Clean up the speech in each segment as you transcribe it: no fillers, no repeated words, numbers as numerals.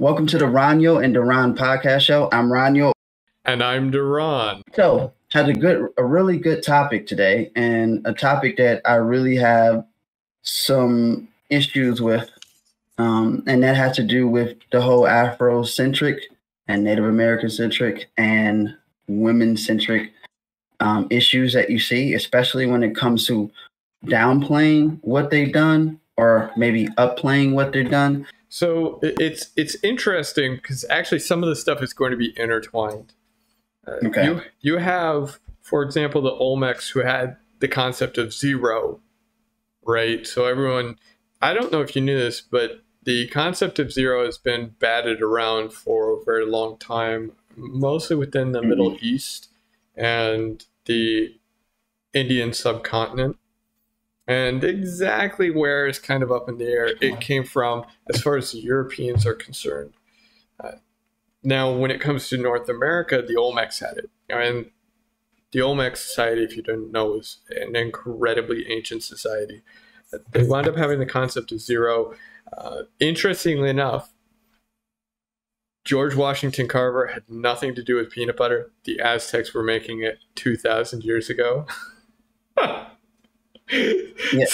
Welcome to the Roniel and DaRon podcast show. I'm Roniel. And I'm DaRon. So, had a really good topic today, and a topic that I really have some issues with, and that has to do with the whole Afrocentric and Native American-centric and women-centric issues that you see, especially when it comes to downplaying what they've done or maybe upplaying what they've done. So it's interesting because actually some of the stuff is going to be intertwined. Okay. You have, for example, the Olmecs who had the concept of zero, right? So everyone, I don't know if you knew this, but the concept of zero has been batted around for a very long time, mostly within the Middle East and the Indian subcontinent. And exactly where is kind of up in the air. It came from as far as the Europeans are concerned. Now, when it comes to North America, the Olmecs had it. And the Olmec society, if you don't know, is an incredibly ancient society. They wound up having the concept of zero. Interestingly enough, George Washington Carver had nothing to do with peanut butter. The Aztecs were making it 2,000 years ago. Yeah.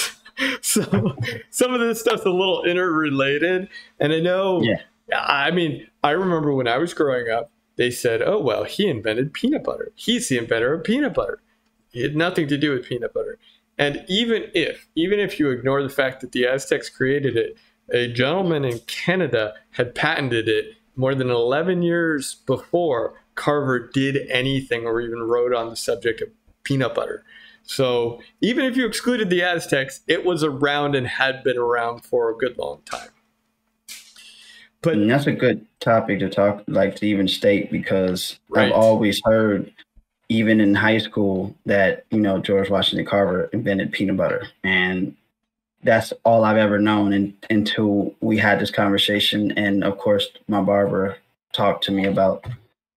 So some of this stuff's a little interrelated. And I know, I mean, I remember when I was growing up, they said, oh, well, he invented peanut butter. He's the inventor of peanut butter. He had nothing to do with peanut butter. And even if you ignore the fact that the Aztecs created it, a gentleman in Canada had patented it more than 11 years before Carver did anything or even wrote on the subject of peanut butter. So even if you excluded the Aztecs, it was around and had been around for a good long time. But and that's a good topic to talk, like to even state, because I've always heard, even in high school, that, you know, George Washington Carver invented peanut butter. And that's all I've ever known until we had this conversation. And of course, my barber talked to me about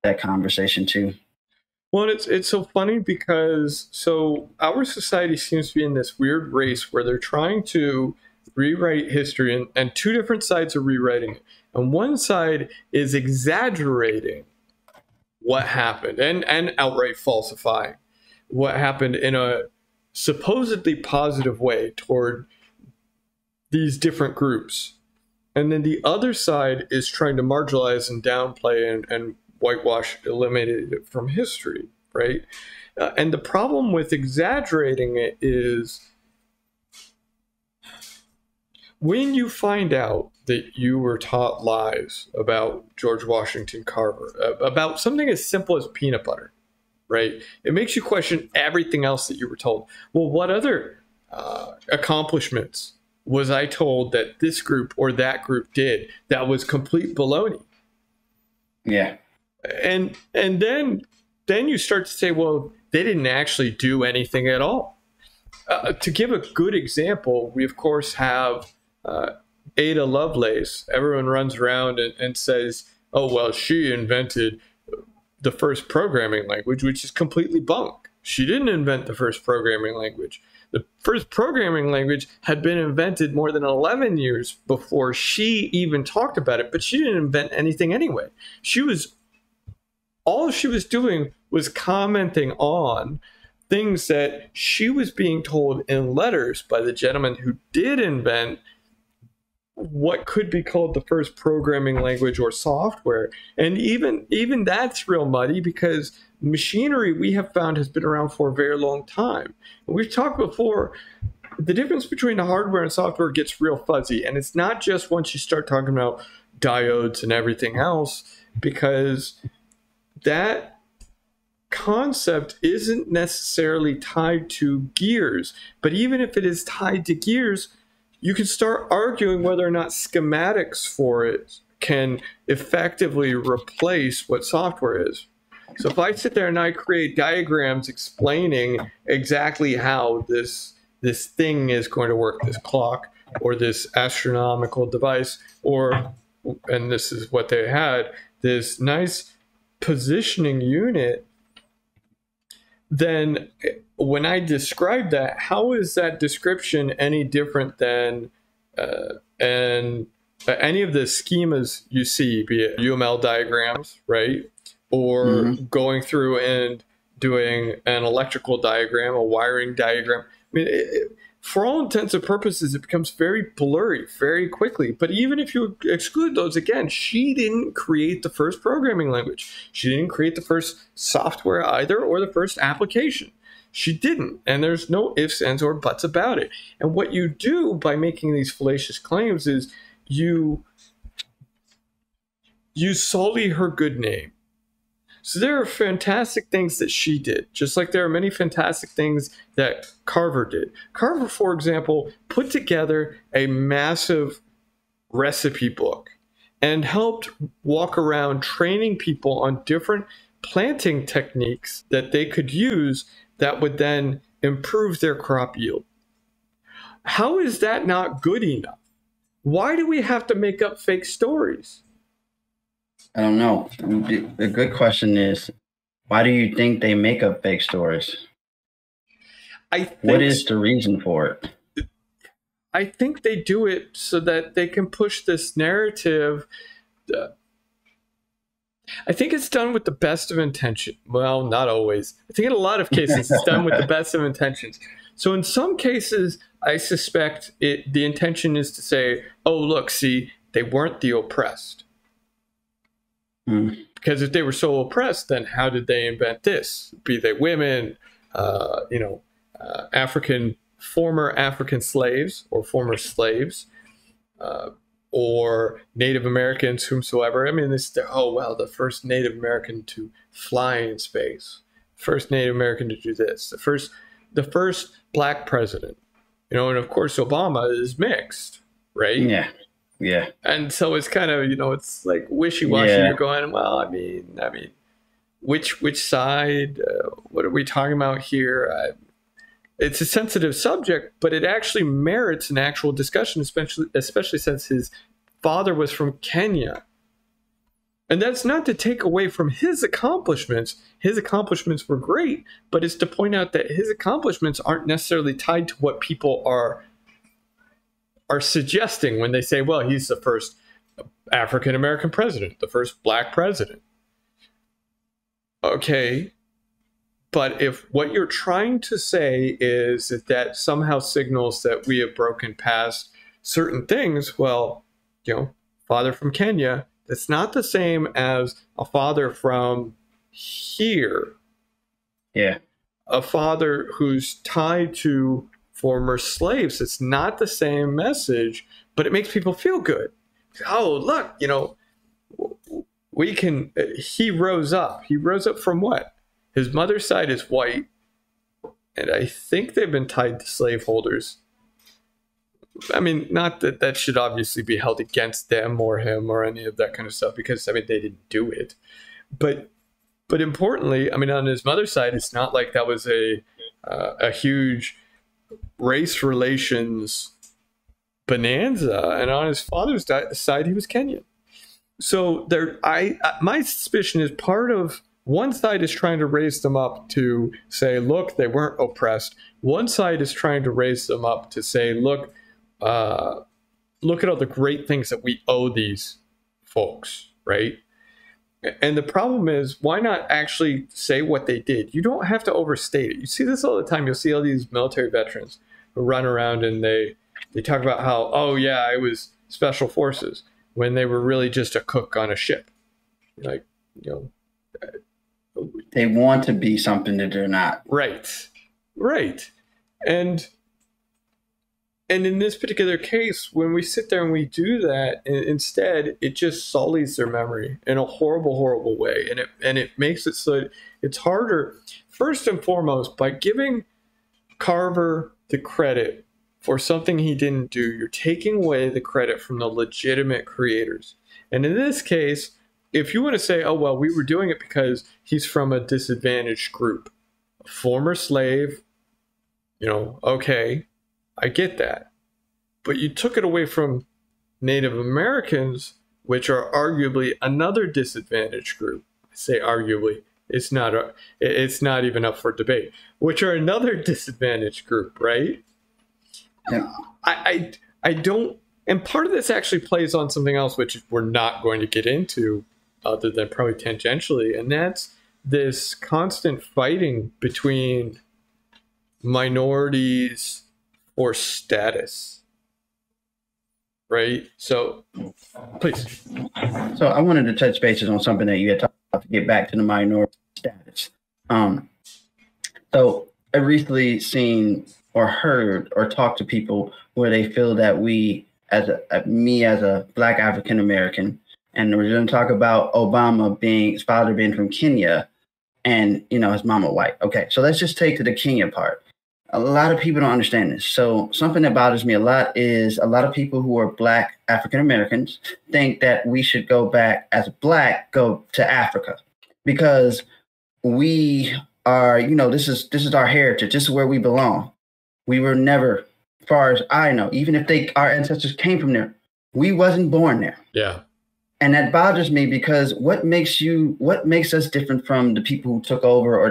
that conversation too. Well, it's so funny because our society seems to be in this weird race where they're trying to rewrite history, and two different sides are rewriting it. And one side is exaggerating what happened and outright falsifying what happened in a supposedly positive way toward these different groups. And then the other side is trying to marginalize and downplay and whitewash, eliminated it from history, right? And the problem with exaggerating it is when you find out that you were taught lies about George Washington Carver, about something as simple as peanut butter, right? It makes you question everything else that you were told. Well, what other accomplishments was I told that this group or that group did that was complete baloney? Yeah. And then you start to say, well, they didn't actually do anything at all. To give a good example, we of course have Ada Lovelace. Everyone runs around and says, oh, well, she invented the first programming language, which is completely bunk. She didn't invent the first programming language. The first programming language had been invented more than 11 years before she even talked about it, but she didn't invent anything anyway. All she was doing was commenting on things that she was being told in letters by the gentleman who did invent what could be called the first programming language or software. And even that's real muddy because machinery, we have found, has been around for a very long time. And we've talked before, the difference between the hardware and software gets real fuzzy. And it's not just once you start talking about diodes and everything else, because that concept isn't necessarily tied to gears. But even if it is tied to gears, you can start arguing whether or not schematics for it can effectively replace what software is. So if I sit there and I create diagrams explaining exactly how this thing is going to work, this clock or this astronomical device, and this is what they had, this nice positioning unit, then when I describe that, how is that description any different than an any of the schemas you see, be it UML diagrams, right? Or going through and doing an electrical diagram, a wiring diagram. I mean, for all intents and purposes, it becomes very blurry very quickly. But even if you exclude those, again, she didn't create the first programming language. She didn't create the first software either, or the first application. She didn't. And there's no ifs, ands, or buts about it. And what you do by making these fallacious claims is you sully her good name. So there are fantastic things that she did, just like there are many fantastic things that Carver did. Carver, for example, put together a massive recipe book and helped walk around training people on different planting techniques that they could use that would then improve their crop yield. How is that not good enough? Why do we have to make up fake stories? I don't know. The good question is, why do you think they make up fake stories? What is the reason for it? I think they do it so that they can push this narrative. I think it's done with the best of intention. Well, not always. I think in a lot of cases it's done with the best of intentions. So in some cases, I suspect the intention is to say, oh, look, see, they weren't the oppressed. Because if they were so oppressed, then how did they invent this? Be they women, former African slaves or former slaves, or Native Americans, whomsoever. I mean, the first Native American to fly in space, first Native American to do this, the first black president, and of course Obama is mixed, right? Yeah. And so it's kind of, it's like wishy-washy. Yeah. You're going, well, I mean, which side? What are we talking about here? It's a sensitive subject, but it actually merits an actual discussion, especially since his father was from Kenya. And that's not to take away from his accomplishments. His accomplishments were great, but it's to point out that his accomplishments aren't necessarily tied to what people are suggesting when they say, well, he's the first African-American president, the first black president. Okay, but if what you're trying to say is that somehow signals that we have broken past certain things, well, father from Kenya, that's not the same as a father from here. Yeah. A father who's tied to former slaves. It's not the same message, but it makes people feel good. Oh, look, he rose up. He rose up from what? His mother's side is white, and I think they've been tied to slaveholders. I mean, not that should obviously be held against them or him or any of that kind of stuff, because, they didn't do it. But importantly, on his mother's side, it's not like that was a huge race relations bonanza, and on his father's side he was Kenyan. So my suspicion is part of one side is trying to raise them up to say, look, they weren't oppressed. One side is trying to raise them up to say, look at all the great things that we owe these folks, right? And the problem is, why not actually say what they did? You don't have to overstate it. You see this all the time. You'll see all these military veterans who run around and they talk about how, oh yeah, I was special forces, when they were really just a cook on a ship. Like, they want to be something that they're not. Right. And in this particular case, when we sit there and we do that, instead, it just sullies their memory in a horrible, horrible way. And it makes it so it's harder, first and foremost, by giving Carver the credit for something he didn't do. You're taking away the credit from the legitimate creators. And in this case, if you want to say, oh, well, we were doing it because he's from a disadvantaged group, a former slave, okay, I get that. But you took it away from Native Americans, which are arguably another disadvantaged group. I say arguably, it's not even up for debate, which are another disadvantaged group, right? Yeah. I don't And part of this actually plays on something else, which we're not going to get into other than probably tangentially, and that's this constant fighting between minorities or status, right? So, please. So I wanted to touch bases on something that you had talked about to get back to the minority status. So I recently seen or heard or talked to people where they feel that me as a Black African American, and we're going to talk about his father being from Kenya, and his mama white. Okay, so let's just take to the Kenya part. A lot of people don't understand this. So something that bothers me a lot is a lot of people who are Black African Americans think that we should go back as Black, go to Africa, because we are, this is our heritage. This is where we belong. We were never, as far as I know, even if our ancestors came from there, we wasn't born there. Yeah. And that bothers me, because what makes us different from the people who took over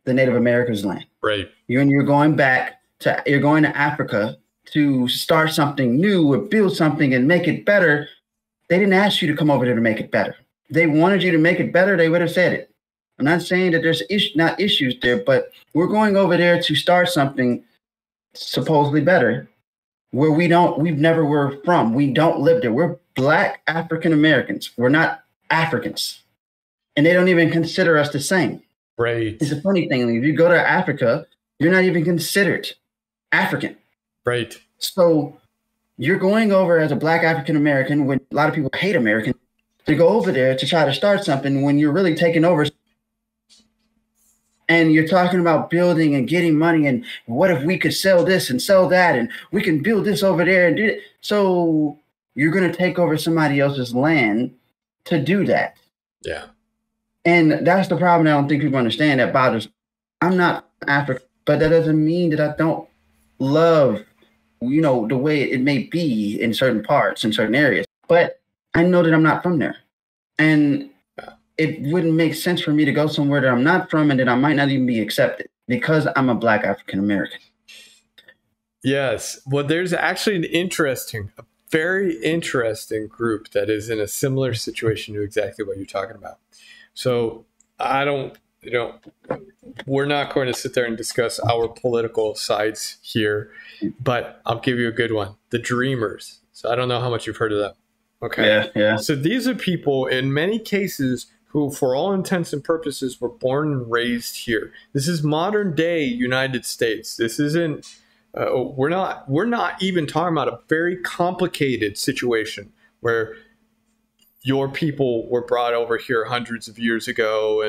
the Native Americans' land? Right. You're going to Africa to start something new or build something and make it better. They didn't ask you to come over there to make it better. They wanted you to make it better, they would have said it. I'm not saying that there's not issues there, but we're going over there to start something supposedly better where we've never were from. We don't live there. We're Black African Americans. We're not Africans. And they don't even consider us the same. Right. It's a funny thing. If you go to Africa, you're not even considered African. Right. So you're going over as a Black African American, when a lot of people hate Americans, to go over there to try to start something when you're really taking over. And you're talking about building and getting money, and what if we could sell this and sell that, and we can build this over there and do it. So you're going to take over somebody else's land to do that. Yeah. And that's the problem I don't think people understand that bothers. I'm not African, but that doesn't mean that I don't love, the way it may be in certain parts, in certain areas. But I know that I'm not from there. And it wouldn't make sense for me to go somewhere that I'm not from, and that I might not even be accepted because I'm a Black African American. Yes. Well, there's actually a very interesting group that is in a similar situation to exactly what you're talking about. So we're not going to sit there and discuss our political sides here, but I'll give you a good one. The Dreamers. So I don't know how much you've heard of them. Okay. Yeah. So these are people, in many cases, who, for all intents and purposes, were born and raised here. This is modern day United States. This isn't. We're not even talking about a very complicated situation where your people were brought over here hundreds of years ago,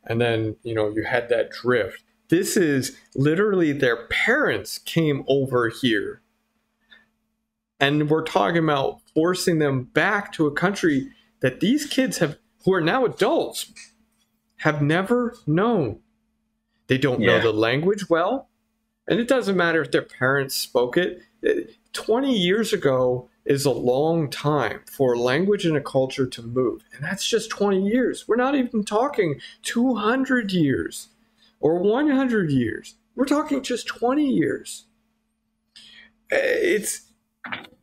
and then you had that drift. This is literally their parents came over here, and we're talking about forcing them back to a country that these kids who are now adults, have never known. They don't know the language well. And it doesn't matter if their parents spoke it. 20 years ago is a long time for a language and a culture to move. And that's just 20 years. We're not even talking 200 years or 100 years. We're talking just 20 years. It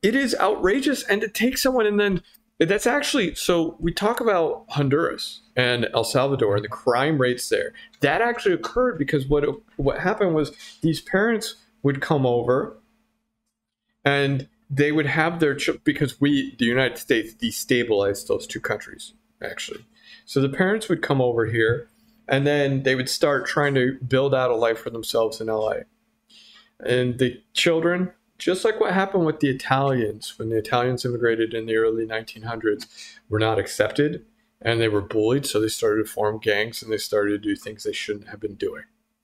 is outrageous. And to take someone, and then that's actually, so we talk about Honduras and El Salvador and the crime rates there. That actually occurred because what happened was these parents would come over and they would have their because the United States destabilized those two countries, actually. So the parents would come over here and then they would start trying to build out a life for themselves in LA. And the children, just like what happened with the Italians, when the Italians immigrated in the early 1900s, were not accepted and they were bullied. So they started to form gangs and they started to do things they shouldn't have been doing.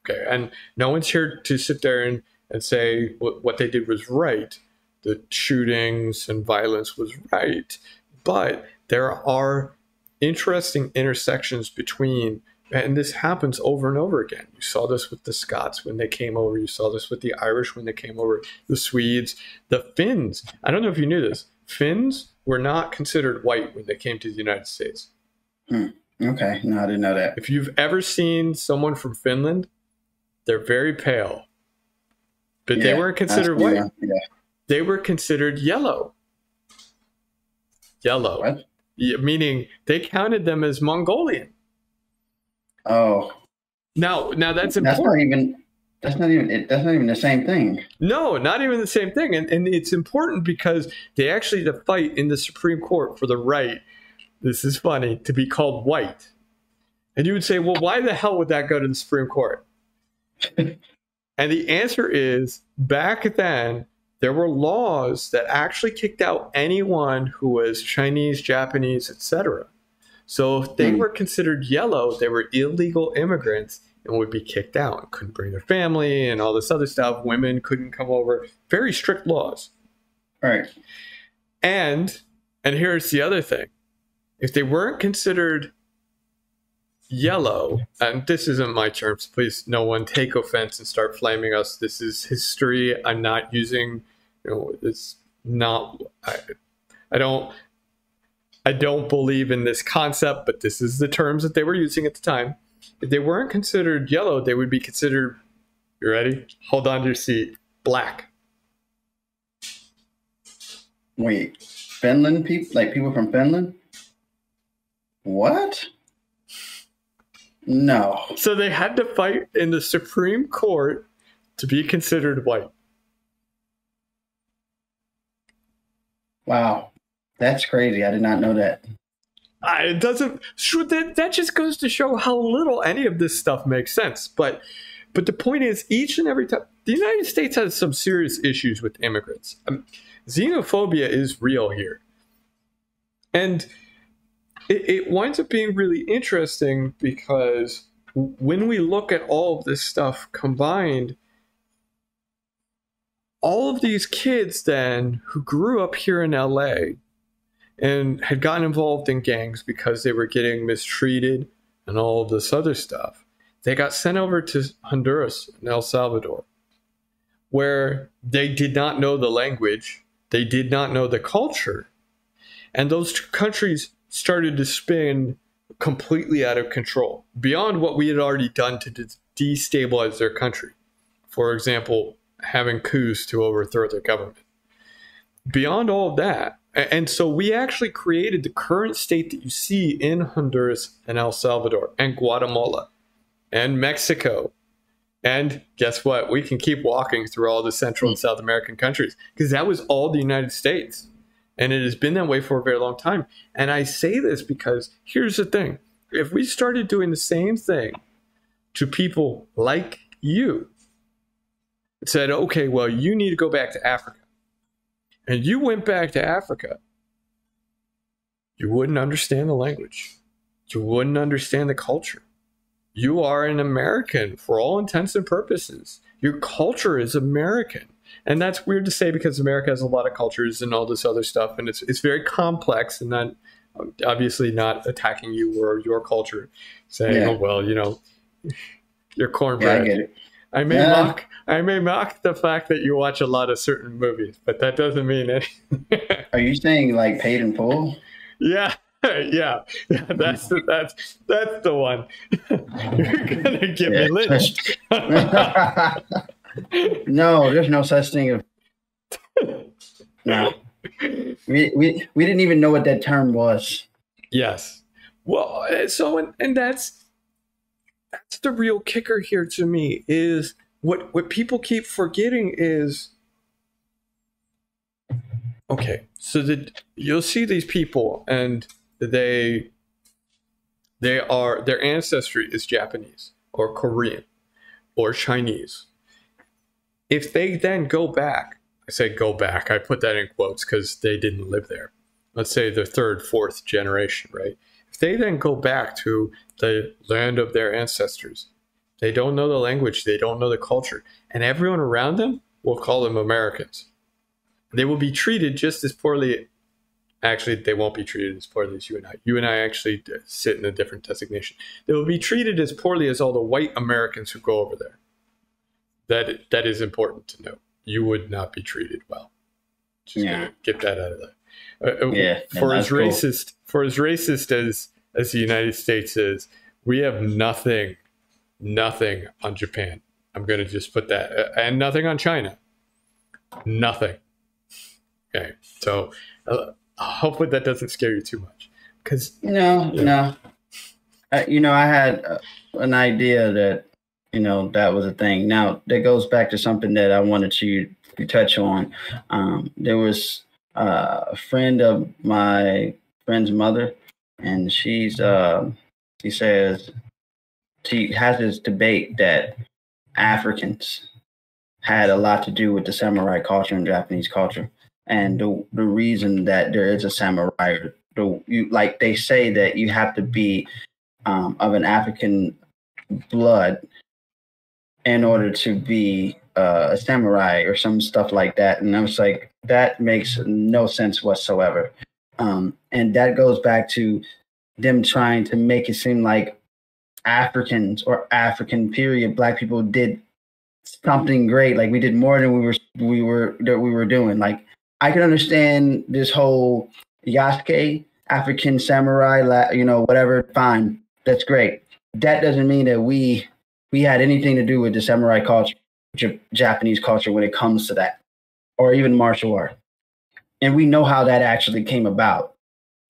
Okay. And no one's here to sit there and say what they did was right. The shootings and violence was right. But there are interesting intersections between, and this happens over and over again. You saw this with the Scots when they came over. You saw this with the Irish when they came over, the Swedes, the Finns. I don't know if you knew this. Finns were not considered white when they came to the United States. Okay. No, I didn't know that. If you've ever seen someone from Finland, they're very pale. But they weren't considered white. they were considered yellow. Yellow. What? Meaning they counted them as Mongolian. Oh. Now that's important. That's not even the same thing. No, not even the same thing. And it's important because they actually had to fight in the Supreme Court for the right, this is funny, to be called white. And you would say, well, why the hell would that go to the Supreme Court? And the answer is, back then, there were laws that actually kicked out anyone who was Chinese, Japanese, etc. So if they were considered yellow, they were illegal immigrants and would be kicked out and couldn't bring their family and all this other stuff. Women couldn't come over. Very strict laws. Right. And here's the other thing. If they weren't considered yellow, and this isn't my terms, please no one take offense and start flaming us. This is history. I'm not using, it's not, I don't believe in this concept, but this is the terms that they were using at the time. If they weren't considered yellow, they would be considered, you ready? Hold on to your seat. Black. Wait, Finland people, like people from Finland? What? No. So they had to fight in the Supreme Court to be considered white. Wow. That's crazy. I did not know that. It doesn't. That just goes to show how little any of this stuff makes sense. But the point is, each and every time, the United States has some serious issues with immigrants. Xenophobia is real here. And it winds up being really interesting because when we look at all of this stuff combined, all of these kids then who grew up here in LA and had gotten involved in gangs because they were getting mistreated and all of this other stuff, they got sent over to Honduras and El Salvador, where they did not know the language, they did not know the culture, and those two countries started to spin completely out of control, beyond what we had already done to destabilize their country. For example, having coups to overthrow their government. Beyond all of that, and so we actually created the current state that you see in Honduras and El Salvador and Guatemala and Mexico. And guess what? We can keep walking through all the Central and South American countries because that was all the United States. And it has been that way for a very long time. And I say this because here's the thing. If we started doing the same thing to people like you, it said, okay, well, you need to go back to Africa. And you went back to Africa, you wouldn't understand the language. You wouldn't understand the culture. You are an American for all intents and purposes. Your culture is American. And that's weird to say because America has a lot of cultures and all this other stuff. And it's very complex, and not obviously not attacking you or your culture, saying, oh, well, you're cornbread. Yeah, I get it. I may mock the fact that you watch a lot of certain movies, but that doesn't mean anything. Are you saying like Paid in Full? Yeah. That's the one. You're gonna get me lynched. No, there's no such thing of. No, we didn't even know what that term was. Yes. Well, so and that's the real kicker here to me is what people keep forgetting is, okay, so that you'll see these people and their ancestry is Japanese or Korean or Chinese. If they then go back, I say go back, I put that in quotes because they didn't live there. Let's say the third, fourth generation, right? If they then go back to the land of their ancestors, they don't know the language, they don't know the culture, and everyone around them will call them Americans. They will be treated just as poorly. Actually, they won't be treated as poorly as you and I. You and I actually sit in a different designation. They will be treated as poorly as all the white Americans who go over there. That is important to know. You would not be treated well. Just gonna get that out of there. For as racist as the United States is, we have nothing on Japan. I'm going to just put that, and nothing on China. Nothing. Okay, so hopefully that doesn't scare you too much. Because no. I had an idea that, that was a thing. Now, that goes back to something that I wanted to touch on. There was a friend of my friend's mother, and she says she has this debate that Africans had a lot to do with the samurai culture and Japanese culture. And the reason that there is a samurai, like they say that you have to be of an African blood in order to be a samurai or some stuff like that. And I was like, that makes no sense whatsoever. And that goes back to them trying to make it seem like Africans or African period Black people did something great. Like we did more than we were doing. Like I can understand this whole Yasuke African samurai, whatever. Fine, that's great. That doesn't mean that we had anything to do with the samurai culture, Japanese culture when it comes to that, or even martial art. And we know how that actually came about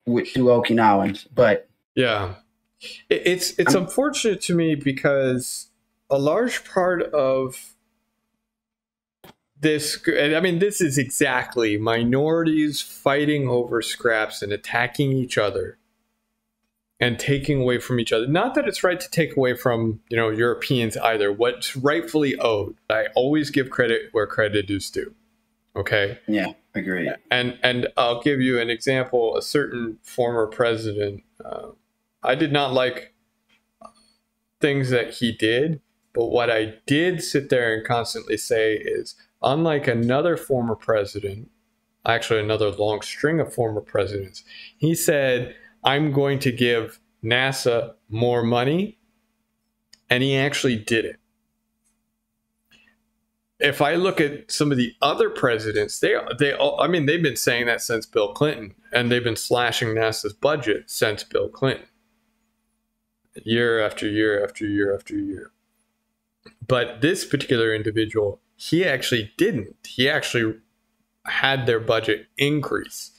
through Okinawans. But yeah, it's unfortunate to me because a large part of this, I mean, this is exactly minorities fighting over scraps and attacking each other and taking away from each other. Not that it's right to take away from, Europeans either. What's rightfully owed. I always give credit where credit is due. Okay? Yeah, agree. And I'll give you an example. A certain former president, I did not like things that he did, but what I did sit there and constantly say is, unlike another former president, actually another long string of former presidents, he said, I'm going to give NASA more money, and he actually did it. If I look at some of the other presidents, they've been saying that since Bill Clinton, and they've been slashing NASA's budget since Bill Clinton, year after year after year after year. But this particular individual, he actually didn't. He actually had their budget increase.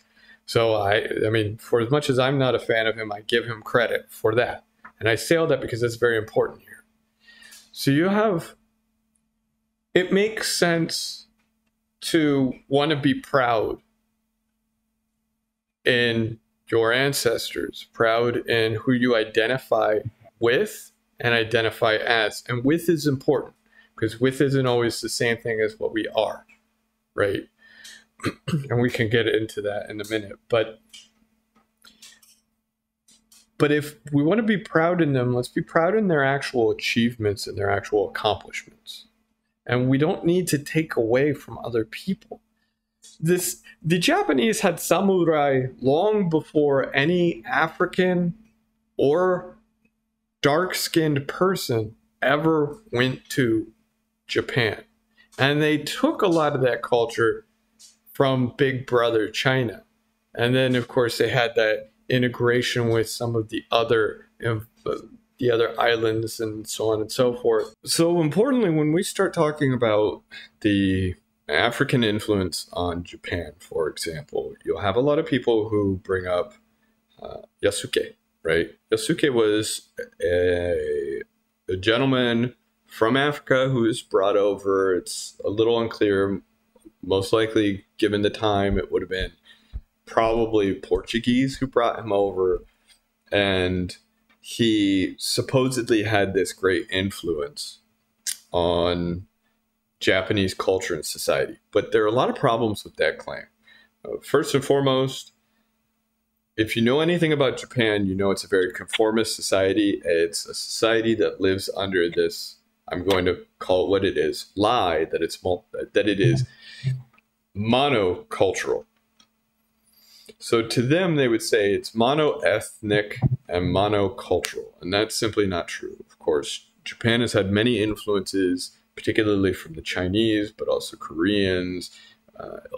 So I mean, for as much as I'm not a fan of him, I give him credit for that. And I say all that because it's very important here. So it makes sense to want to be proud in your ancestors, proud in who you identify with and identify as. And with is important because with isn't always the same thing as what we are, right? And we can get into that in a minute. But if we want to be proud in them, let's be proud in their actual achievements and their actual accomplishments. And we don't need to take away from other people. The Japanese had samurai long before any African or dark-skinned person ever went to Japan. And they took a lot of that culture from Big Brother China. And then, of course, they had that integration with some of the other islands and so on and so forth. So importantly, when we start talking about the African influence on Japan, for example, you'll have a lot of people who bring up Yasuke, right? Yasuke was a gentleman from Africa who was brought over. It's a little unclear. Most likely, given the time, it would have been probably Portuguese who brought him over. And he supposedly had this great influence on Japanese culture and society. But there are a lot of problems with that claim. First and foremost, if you know anything about Japan, you know it's a very conformist society. It's a society that lives under this, I'm going to call it what it is, lie that it is monocultural. So to them, they would say it's mono-ethnic and monocultural, and that's simply not true. Of course, Japan has had many influences, particularly from the Chinese, but also Koreans,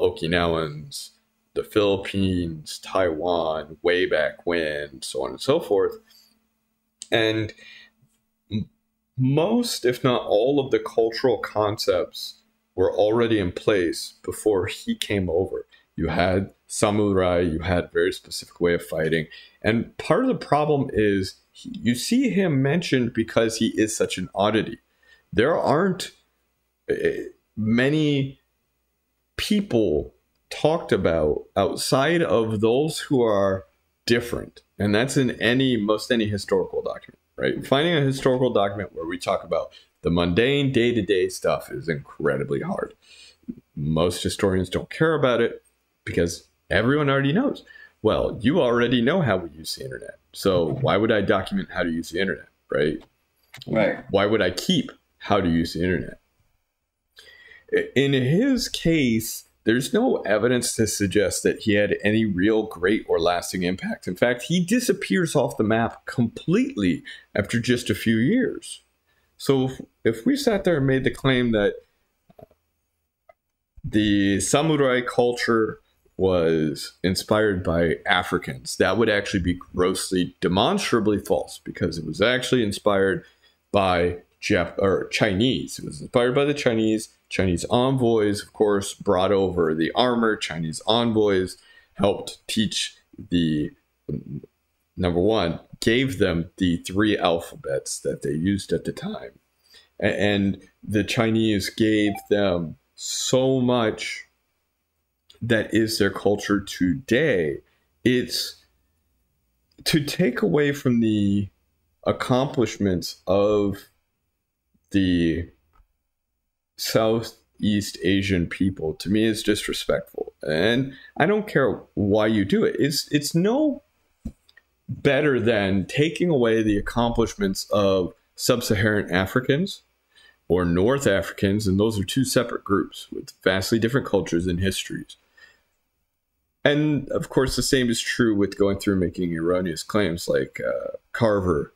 Okinawans, the Philippines, Taiwan, way back when, so on and so forth. And most, if not all, of the cultural concepts were already in place before he came over. you had samurai, you had a very specific way of fighting. And part of the problem is you see him mentioned because he is such an oddity. There aren't many people talked about outside of those who are different. And that's in most any historical document, right? Finding a historical document where we talk about the mundane day-to-day stuff is incredibly hard. Most historians don't care about it because everyone already knows. Well, you already know how we use the internet. So why would I document how to use the internet, right? Right. Why would I keep how to use the internet? In his case, there's no evidence to suggest that he had any real great or lasting impact. In fact, he disappears off the map completely after just a few years. So if we sat there and made the claim that the samurai culture was inspired by Africans, that would actually be grossly, demonstrably false, because it was actually inspired by Chinese. It was inspired by the Chinese. Chinese envoys, of course, brought over the armor. Chinese envoys helped teach number one, gave them the 3 alphabets that they used at the time. And the Chinese gave them so much that is their culture today. It's to take away from the accomplishments of the Southeast Asian people, to me, is disrespectful. And I don't care why you do it. It's no better than taking away the accomplishments of sub-Saharan Africans or North Africans, and those are 2 separate groups with vastly different cultures and histories. And of course, the same is true with going through making erroneous claims like Carver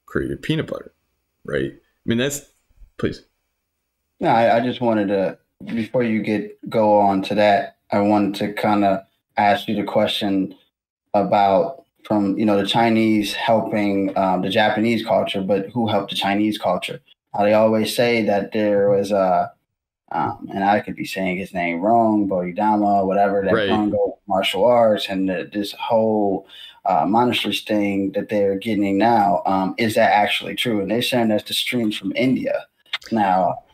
created peanut butter, right? I mean, please. No, I just wanted to, before you go on to that, I wanted to kind of ask you the question about from, the Chinese helping the Japanese culture, but who helped the Chinese culture? They always say that there was and I could be saying his name wrong, Bodhidharma, whatever, that right. Congo martial arts and this whole monastery thing that they're getting now. Is that actually true? And they're saying that's the streams from India. Now,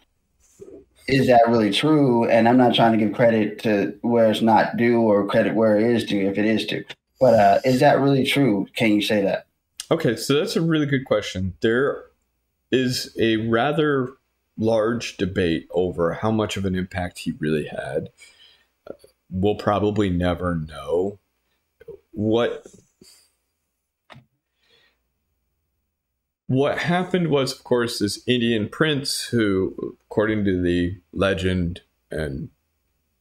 is that really true? And I'm not trying to give credit to where it's not due or credit where it is due if it is due. But is that really true? Can you say that? Okay, so that's a really good question. There is a rather large debate over how much of an impact he really had. We'll probably never know. What happened was, of course, this Indian prince who, according to the legend and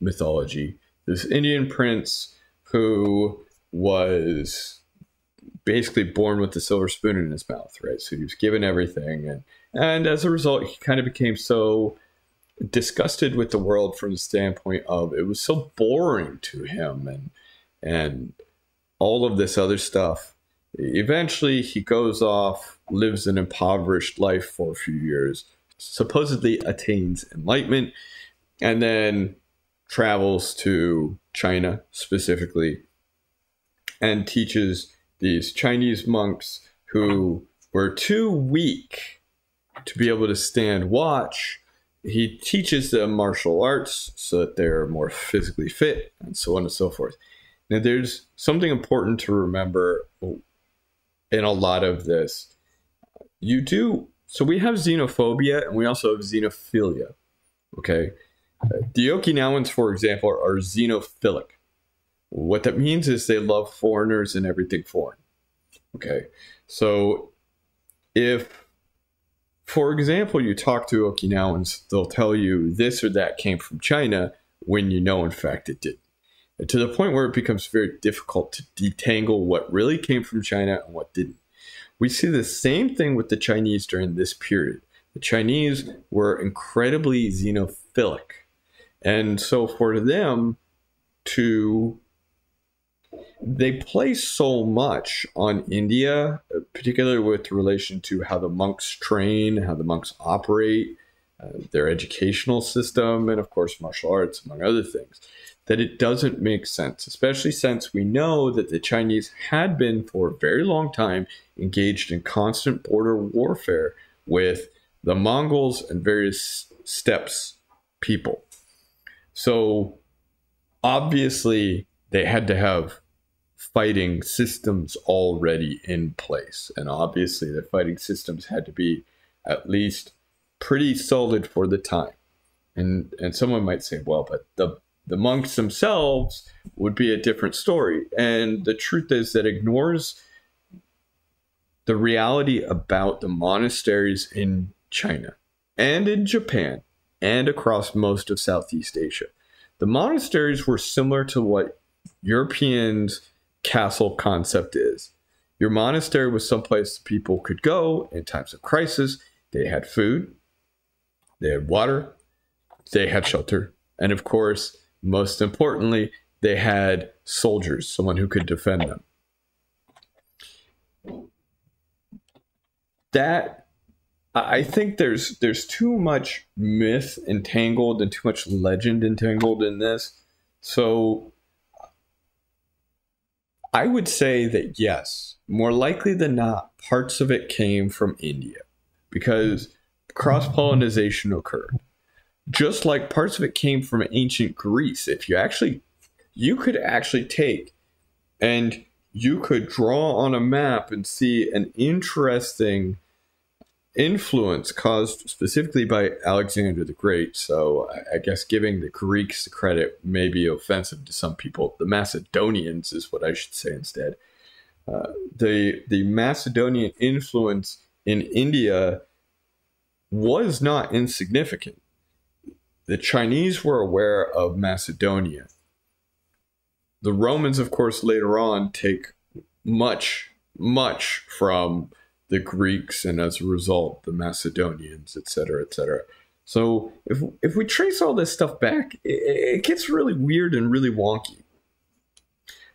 mythology, this Indian prince who was basically born with the silver spoon in his mouth, right? So he was given everything. And as a result, he kind of became so disgusted with the world from the standpoint of it was so boring to him and all of this other stuff. Eventually, he goes off, lives an impoverished life for a few years, supposedly attains enlightenment, and then travels to China specifically and teaches these Chinese monks who were too weak to be able to stand watch. He teaches them martial arts so that they're more physically fit and so on and so forth. Now, there's something important to remember in a lot of this. So we have xenophobia and we also have xenophilia, okay? The Okinawans, for example, are xenophilic. What that means is they love foreigners and everything foreign, okay? So if, for example, you talk to Okinawans, they'll tell you this or that came from China when you know, in fact, it didn't. And to the point where it becomes very difficult to detangle what really came from China and what didn't. We see the same thing with the Chinese during this period. The Chinese were incredibly xenophilic. And so for them they place so much on India, particularly with relation to how the monks train, how the monks operate, their educational system, and of course, martial arts, among other things, that it doesn't make sense, especially since we know that the Chinese had been for a very long time engaged in constant border warfare with the Mongols and various steppes people. So obviously they had to have fighting systems already in place. And obviously the fighting systems had to be at least pretty solid for the time. And someone might say, well, but the monks themselves would be a different story. And the truth is that ignores the reality about the monasteries in China and in Japan and across most of Southeast Asia. The monasteries were similar to what Europeans' castle concept is. Your monastery was someplace people could go in times of crisis. They had food, they had water, they had shelter, and of course, most importantly, they had soldiers, someone who could defend them. That, I think there's too much myth entangled and too much legend entangled in this. So I would say that yes, more likely than not, parts of it came from India because cross-pollination occurred. Just like parts of it came from ancient Greece. If you could actually take and you could draw on a map and see an interesting influence caused specifically by Alexander the Great. So I guess giving the Greeks the credit may be offensive to some people. The Macedonians is what I should say instead. The Macedonian influence in India was not insignificant. The Chinese were aware of Macedonia. The Romans, of course, later on take much from the Greeks and as a result, the Macedonians, etc., etc. So if we trace all this stuff back, it gets really weird and really wonky.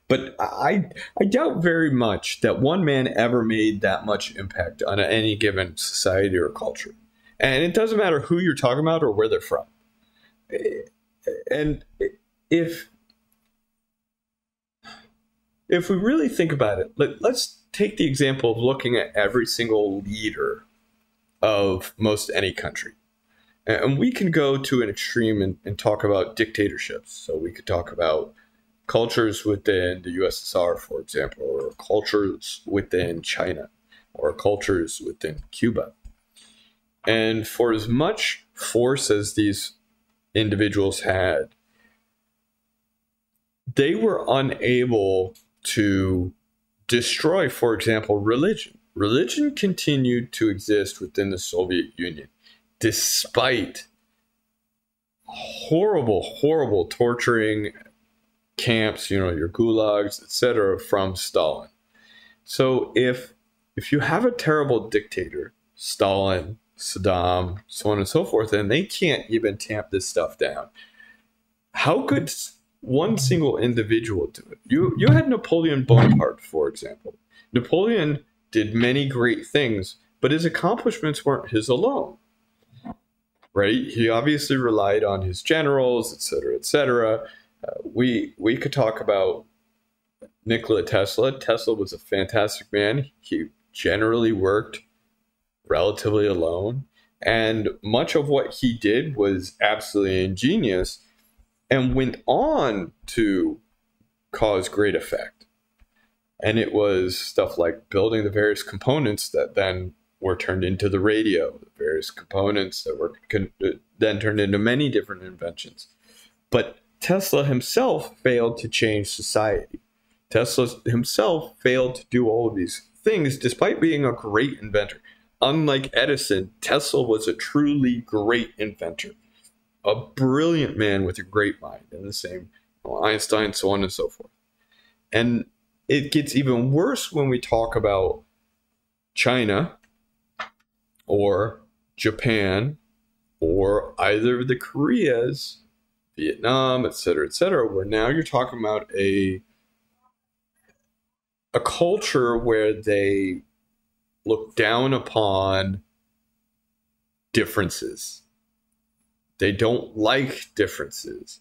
But I doubt very much that one man ever made that much impact on any given society or culture. And it doesn't matter who you're talking about or where they're from. And if we really think about it, let's take the example of looking at every single leader of most any country. And we can go to an extreme and talk about dictatorships. So we could talk about cultures within the USSR, for example, or cultures within China, or cultures within Cuba. And for as much force as these individuals had, they were unable to destroy, for example, religion. Religion continued to exist within the Soviet Union, despite horrible torturing camps, your gulags, etc., from Stalin. So if you have a terrible dictator, Stalin, Saddam, so on and so forth, and they can't even tamp this stuff down, how could one single individual do it? You had Napoleon Bonaparte, for example. Napoleon did many great things, but his accomplishments weren't his alone, right? He obviously relied on his generals, etc., etc. We could talk about Nikola Tesla. Tesla was a fantastic man. He generally worked relatively alone, and much of what he did was absolutely ingenious and went on to cause great effect. And it was stuff like building the various components that then were turned into the radio, the various components that were then turned into many different inventions. But Tesla himself failed to change society. Tesla himself failed to do all of these things despite being a great inventor. Unlike Edison, Tesla was a truly great inventor, a brilliant man with a great mind, and the same Einstein, so on and so forth. And it gets even worse when we talk about China or Japan or either of the Koreas, Vietnam, etc., where now you're talking about a culture where they look down upon differences. They don't like differences.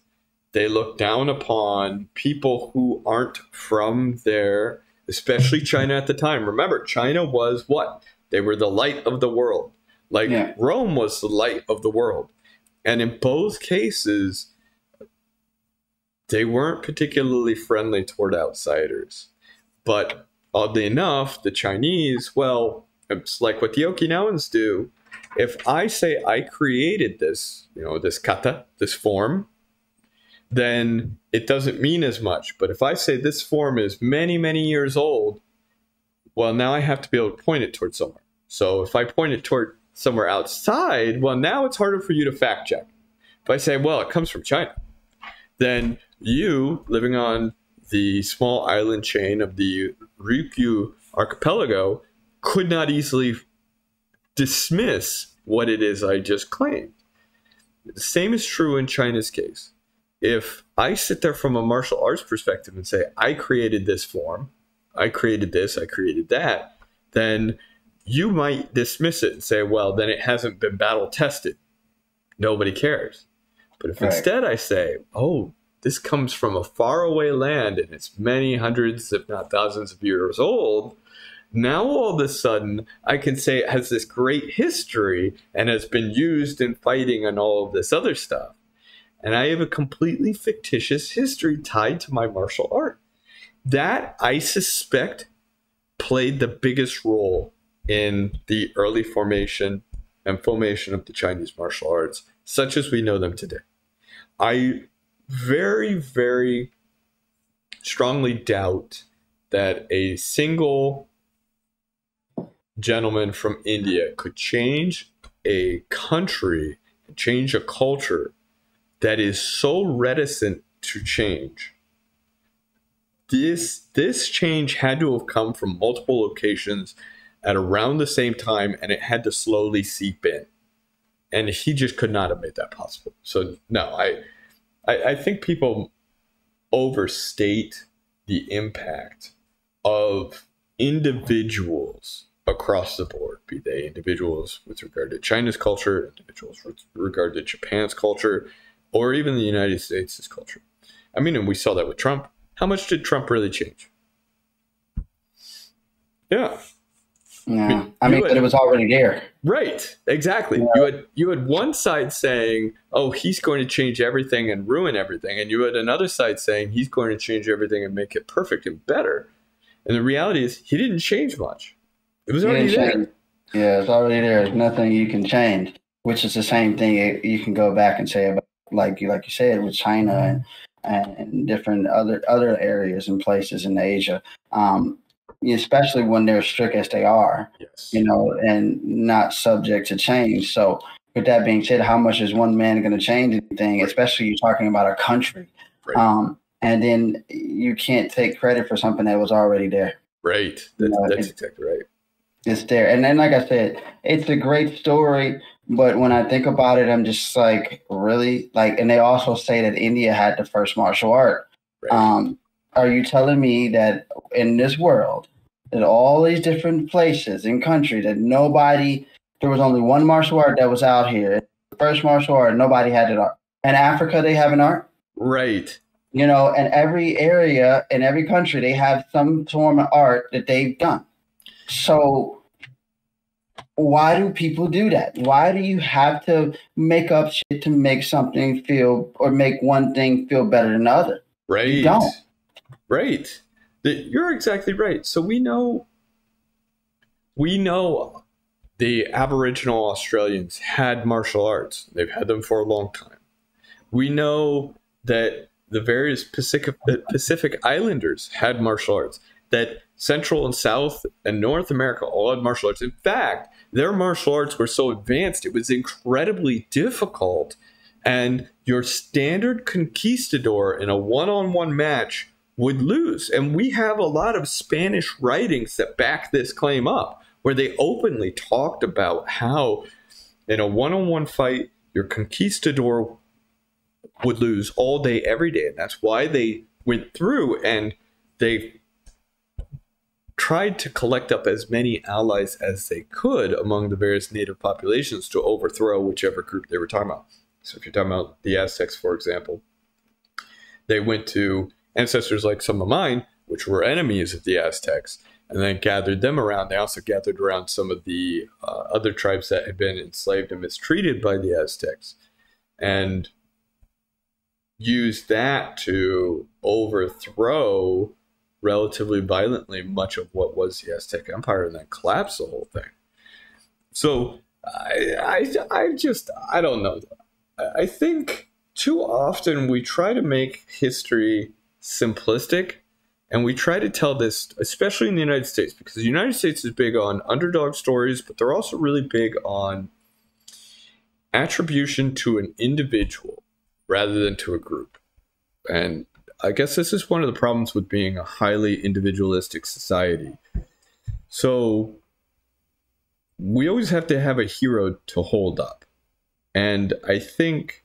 they look down upon people who aren't from there, especially China at the time. Remember, China was what? They were the light of the world. Like Rome was the light of the world. And in both cases, they weren't particularly friendly toward outsiders. But oddly enough, the Chinese, well, it's like what the Okinawans do. If I say I created this, this kata, this form, then it doesn't mean as much. But if I say this form is many, many years old, well, now I have to be able to point it toward somewhere. So if I point it toward somewhere outside, well, now it's harder for you to fact check. If I say, well, it comes from China, then you, living on the small island chain of the Ryukyu archipelago, could not easily dismiss what it is I just claimed. The same is true in China's case. If I sit there from a martial arts perspective and say, I created this form, I created this, I created that, then you might dismiss it and say, well, then it hasn't been battle tested. Nobody cares. But if instead I say, oh, this comes from a faraway land and it's many hundreds, if not thousands of years old, now all of a sudden I can say it has this great history and has been used in fighting and all of this other stuff. And I have a completely fictitious history tied to my martial art. That, I suspect, played the biggest role in the early formation and formation of the Chinese martial arts, such as we know them today. I very, very strongly doubt that a single gentleman from India could change a country, change a culture that is so reticent to change. This change had to have come from multiple locations at around the same time, and it had to slowly seep in. And he just could not have made that possible. So no, I think people overstate the impact of individuals across the board, be they individuals with regard to China's culture, individuals with regard to Japan's culture, or even the United States' culture. I mean, and we saw that with Trump. How much did Trump really change? Yeah. Yeah. But it was already there. Right. Exactly. Yeah. You had one side saying, oh, he's going to change everything and ruin everything. And you had another side saying he's going to change everything and make it perfect and better. And the reality is he didn't change much. It was already there. Yeah, it's already there. There's nothing you can change, which is the same thing you can go back and say about, like you said, with China and different other areas and places in Asia, especially when they're strict as they are, yes. And not subject to change. So with that being said, how much is one man going to change anything, especially you're talking about a country? Right. And then you can't take credit for something that was already there. Right. That's exactly right. It's there. And then, like I said, it's a great story. But when I think about it, I'm just like, really? And they also say that India had the first martial art. Right. Are you telling me that in this world, that all these different places and countries, that there was only one martial art that was out here? The first martial art, nobody had it art. In Africa, they have an art. Right. In every area, in every country, they have some form of art that they've done. So why do people do that? Why do you have to make up shit to make something feel, or make one thing feel better than the other? Right. You don't. Right. You're exactly right. So we know the Aboriginal Australians had martial arts. They've had them for a long time. We know that the various Pacific Islanders had martial arts, that Central and South and North America all had martial arts. In fact, their martial arts were so advanced, it was incredibly difficult. And your standard conquistador in a one-on-one match would lose. And we have a lot of Spanish writings that back this claim up, where they openly talked about how in a one-on-one fight, your conquistador would lose all day, every day. And that's why they went through and they tried to collect up as many allies as they could among the various native populations to overthrow whichever group they were talking about. So if you're talking about the Aztecs, for example, they went to ancestors like some of mine, which were enemies of the Aztecs, and then gathered them around. They also gathered around some of the other tribes that had been enslaved and mistreated by the Aztecs, and used that to overthrow relatively violently much of what was the Aztec Empire, and then collapse the whole thing. So I don't know. I think too often we try to make history simplistic, and we try to tell this, especially in the United States, because the United States is big on underdog stories, but they're also really big on attribution to an individual rather than to a group. And I guess this is one of the problems with being a highly individualistic society. So we always have to have a hero to hold up. And I think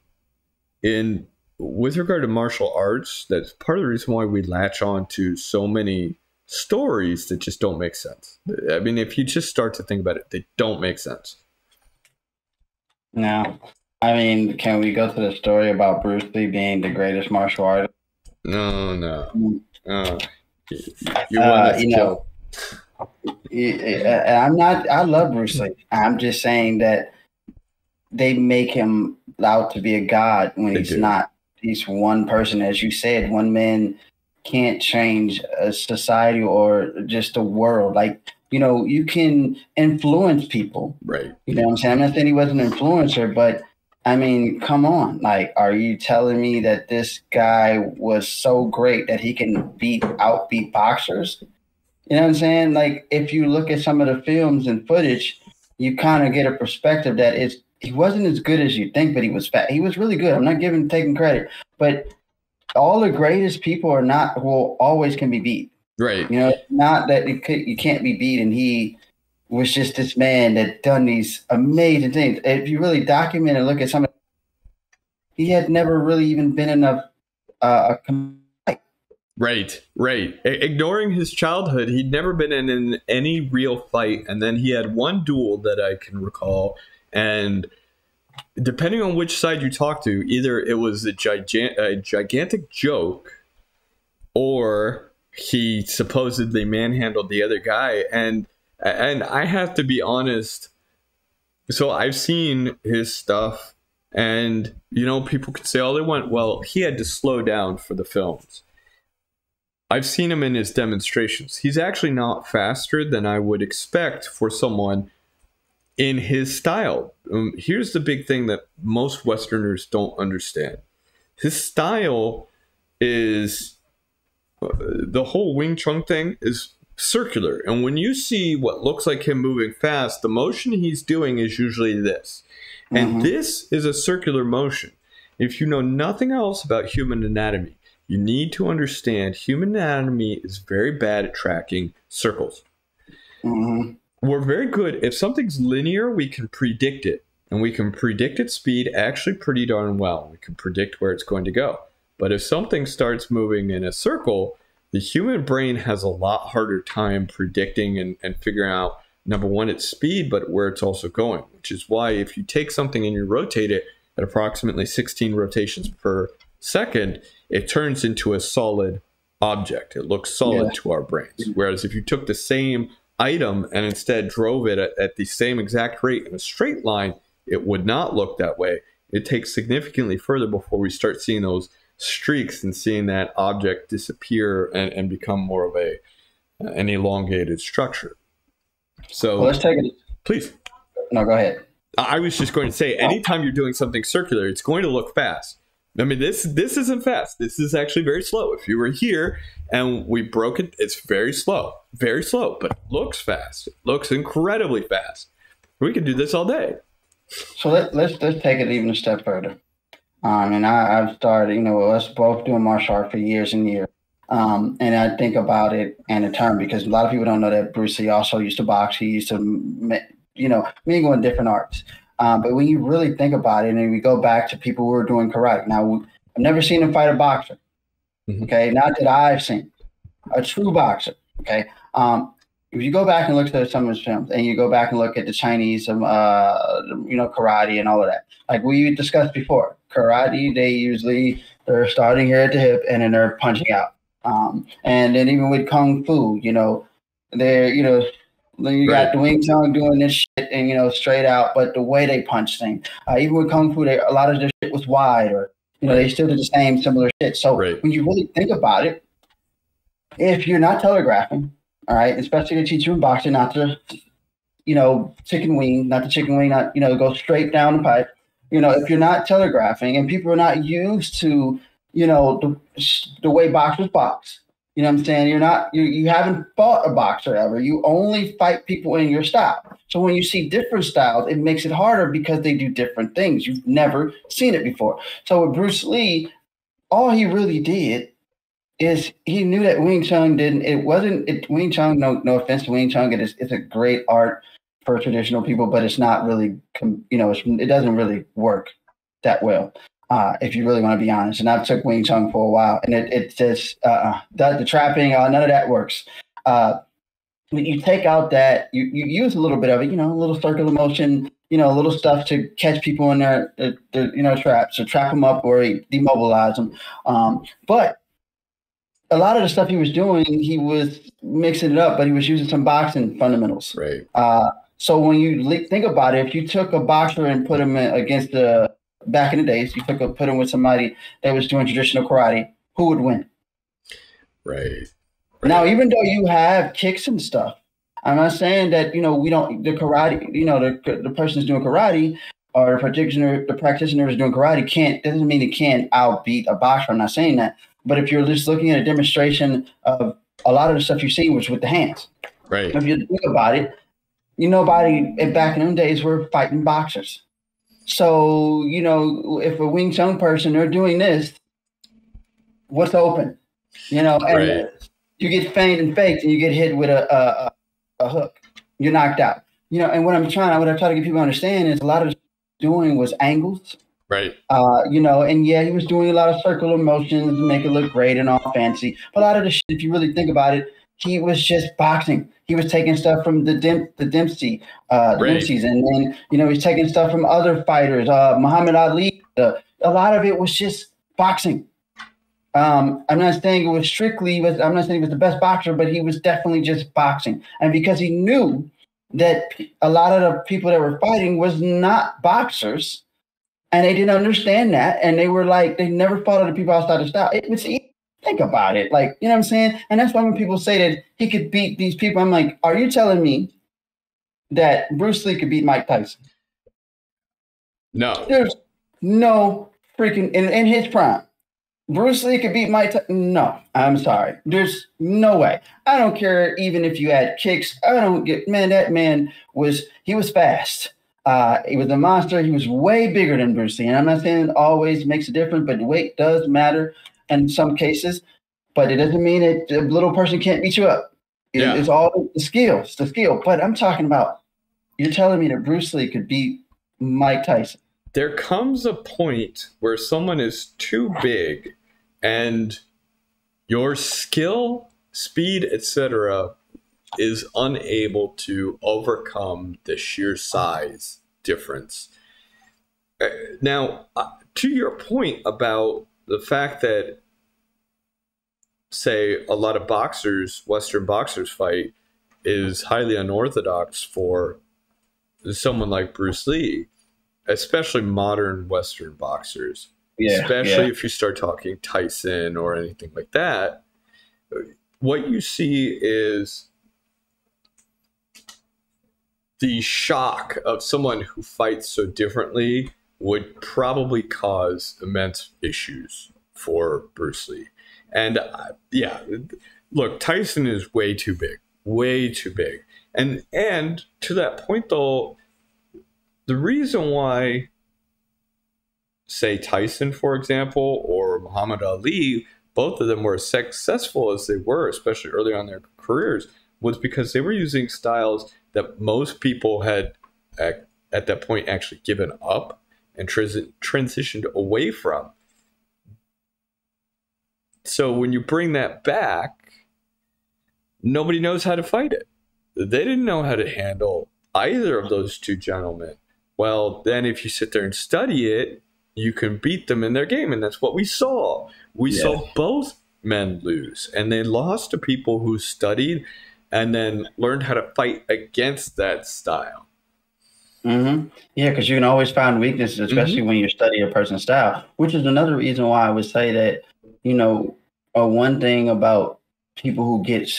with regard to martial arts, that's part of the reason why we latch on to so many stories that just don't make sense. I mean, if you just start to think about it, they don't make sense. No. I mean, can we go to the story about Bruce Lee being the greatest martial artist? No. You want to kill. I love Bruce Lee. I'm just saying that they make him out to be a god when he's not. He's one person, as you said. One man can't change a society or just a world. Like, you can influence people. Right. You know what I'm saying? I'm not saying he was an influencer, but I mean, come on. Like, are you telling me that this guy was so great that he can outbeat boxers? You know what I'm saying? Like, if you look at some of the films and footage, you kind of get a perspective that he wasn't as good as you think, but he was fat. He was really good. I'm not taking credit, but all the greatest people always can be beat. Right. It's not that you can't be beat, and he was just this man that done these amazing things. If you really document and look at some of, he had never really even been in a Right. Ignoring his childhood, he'd never been in any real fight, and then he had one duel that I can recall, and depending on which side you talk to, either it was a gigantic joke, or he supposedly manhandled the other guy. And I have to be honest, so I've seen his stuff, and people could say all they want, well, he had to slow down for the films. I've seen him in his demonstrations. He's actually not faster than I would expect for someone in his style. Here's the big thing that most Westerners don't understand. His style is, the whole Wing Chun thing is circular. And when you see what looks like him moving fast, the motion he's doing is usually this. And this is a circular motion. If you know nothing else about human anatomy, you need to understand human anatomy is very bad at tracking circles. We're very good. If something's linear, we can predict it. And we can predict its speed actually pretty darn well. We can predict where it's going to go. But if something starts moving in a circle, the human brain has a lot harder time predicting and figuring out, number one, its speed, but where it's also going. Which is why if you take something and you rotate it at approximately 16 rotations per second, it turns into a solid object. It looks solid to our brains. Whereas if you took the same item and instead drove it at the same exact rate in a straight line, it would not look that way. It takes significantly further before we start seeing those streaks and seeing that object disappear and become more of an elongated structure. So let's take it. Please. No, go ahead. I was just going to say, anytime you're doing something circular, it's going to look fast. I mean, this isn't fast. This is actually very slow. If you were here and we broke it, it's very slow, but it looks fast. It looks incredibly fast. We could do this all day. So let's take it even a step further. And I've started, us both doing martial art for years and years. And I think about it in a term, because a lot of people don't know that Bruce Lee also used to box. He used to, mingle in different arts. But when you really think about it, and we go back to people who are doing karate. Now, I've never seen him fight a boxer. Okay, not that I've seen a true boxer. Okay, if you go back and look at some of his films, and you go back and look at the Chinese, karate and all of that, like we discussed before, karate, they usually They're starting here at the hip and then they're punching out. And then even with Kung Fu, they're, then you got the Wing Chun doing this shit and, straight out, but the way they punch things, even with Kung Fu, a lot of their shit was wide or, they still did the same similar shit. So when you really think about it, if you're not telegraphing, all right, especially to teach you in boxing, not to, chicken wing, not go straight down the pipe. If you're not telegraphing and people are not used to, the way boxers box, you know what I'm saying? You haven't fought a boxer ever. You only fight people in your style. So when you see different styles, it makes it harder because they do different things. You've never seen it before. So with Bruce Lee, all he really did is he knew that Wing Chun Wing Chun, no offense to Wing Chun, it's a great art for traditional people, but it's not really, it doesn't really work that well. If you really want to be honest. And I took Wing Chun for a while, and it just the trapping, none of that works. You take out that, you use a little bit of it, a little circular motion, a little stuff to catch people in their traps, or trap them up or demobilize them. But a lot of the stuff he was doing, he was mixing it up, but he was using some boxing fundamentals. Right. So when you think about it, if you took a boxer and put him against back in the days, you put him with somebody that was doing traditional karate, who would win? Right. Now, even though you have kicks and stuff, I'm not saying that, we don't, the karate, the person who's doing karate or the practitioner is doing karate doesn't mean it can't outbeat a boxer. I'm not saying that. But if you're just looking at a demonstration of a lot of the stuff you see was with the hands. Right. If you think about it, nobody back in them days were fighting boxers. So, if a Wing Chun person, they're doing this, what's open? And you get feigned and faked and you get hit with a hook. You're knocked out. And what I try to get people to understand is a lot of doing was angles. Right. And he was doing a lot of circular motions to make it look great and all fancy. But a lot of the shit, if you really think about it, he was just boxing. He was taking stuff from the Dempseys, and then he's taking stuff from other fighters, Muhammad Ali. A lot of it was just boxing. I'm not saying it was strictly. I'm not saying he was the best boxer, but he was definitely just boxing. And because he knew that a lot of the people that were fighting was not boxers, and they didn't understand that, and they were like, they never fought other people outside the style. It was easy. Think about it. Like, you know what I'm saying? And that's why when people say that he could beat these people, I'm like, are you telling me that Bruce Lee could beat Mike Tyson? No. There's no freaking, in his prime, Bruce Lee could beat Mike Tyson? No, I'm sorry. There's no way. I don't care even if you had kicks. That man was fast. He was a monster. He was way bigger than Bruce Lee. And I'm not saying it always makes a difference, but weight does matter in some cases, but it doesn't mean that a little person can't beat you up. It's all the skill. But I'm talking about, you're telling me that Bruce Lee could beat Mike Tyson. There comes a point where someone is too big and your skill, speed, etc. is unable to overcome the sheer size difference. Now, to your point about the fact that, say, a lot of boxers, Western boxers fight is highly unorthodox for someone like Bruce Lee, especially modern Western boxers, especially if you start talking Tyson or anything like that. What you see is the shock of someone who fights so differently would probably cause immense issues for Bruce Lee. And look, Tyson is way too big. And to that point, though, the reason why, say, Tyson, for example, or Muhammad Ali, both of them were as successful as they were, especially early on in their careers, was because they were using styles that most people had at that point actually given up and transitioned away from. So when you bring that back, nobody knows how to fight it. They didn't know how to handle either of those two gentlemen. Well, then if you sit there and study it, you can beat them in their game. And that's what we saw. We saw both men lose, and they lost to people who studied and then learned how to fight against that style. Mm-hmm. Yeah, because you can always find weaknesses, especially when you study a person's style, which is another reason why I would say that, one thing about people who get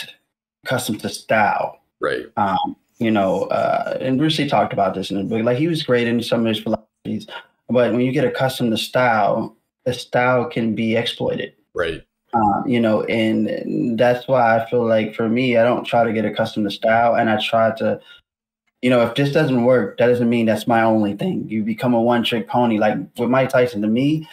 accustomed to style. Right. And Bruce Lee talked about this in the book. Like, he was great in some of his philosophies, but when you get accustomed to style, the style can be exploited. Right. And that's why I feel like, for me, I don't try to get accustomed to style, and I try to, if this doesn't work, that doesn't mean that's my only thing. You become a one-trick pony. Like with Mike Tyson, to me,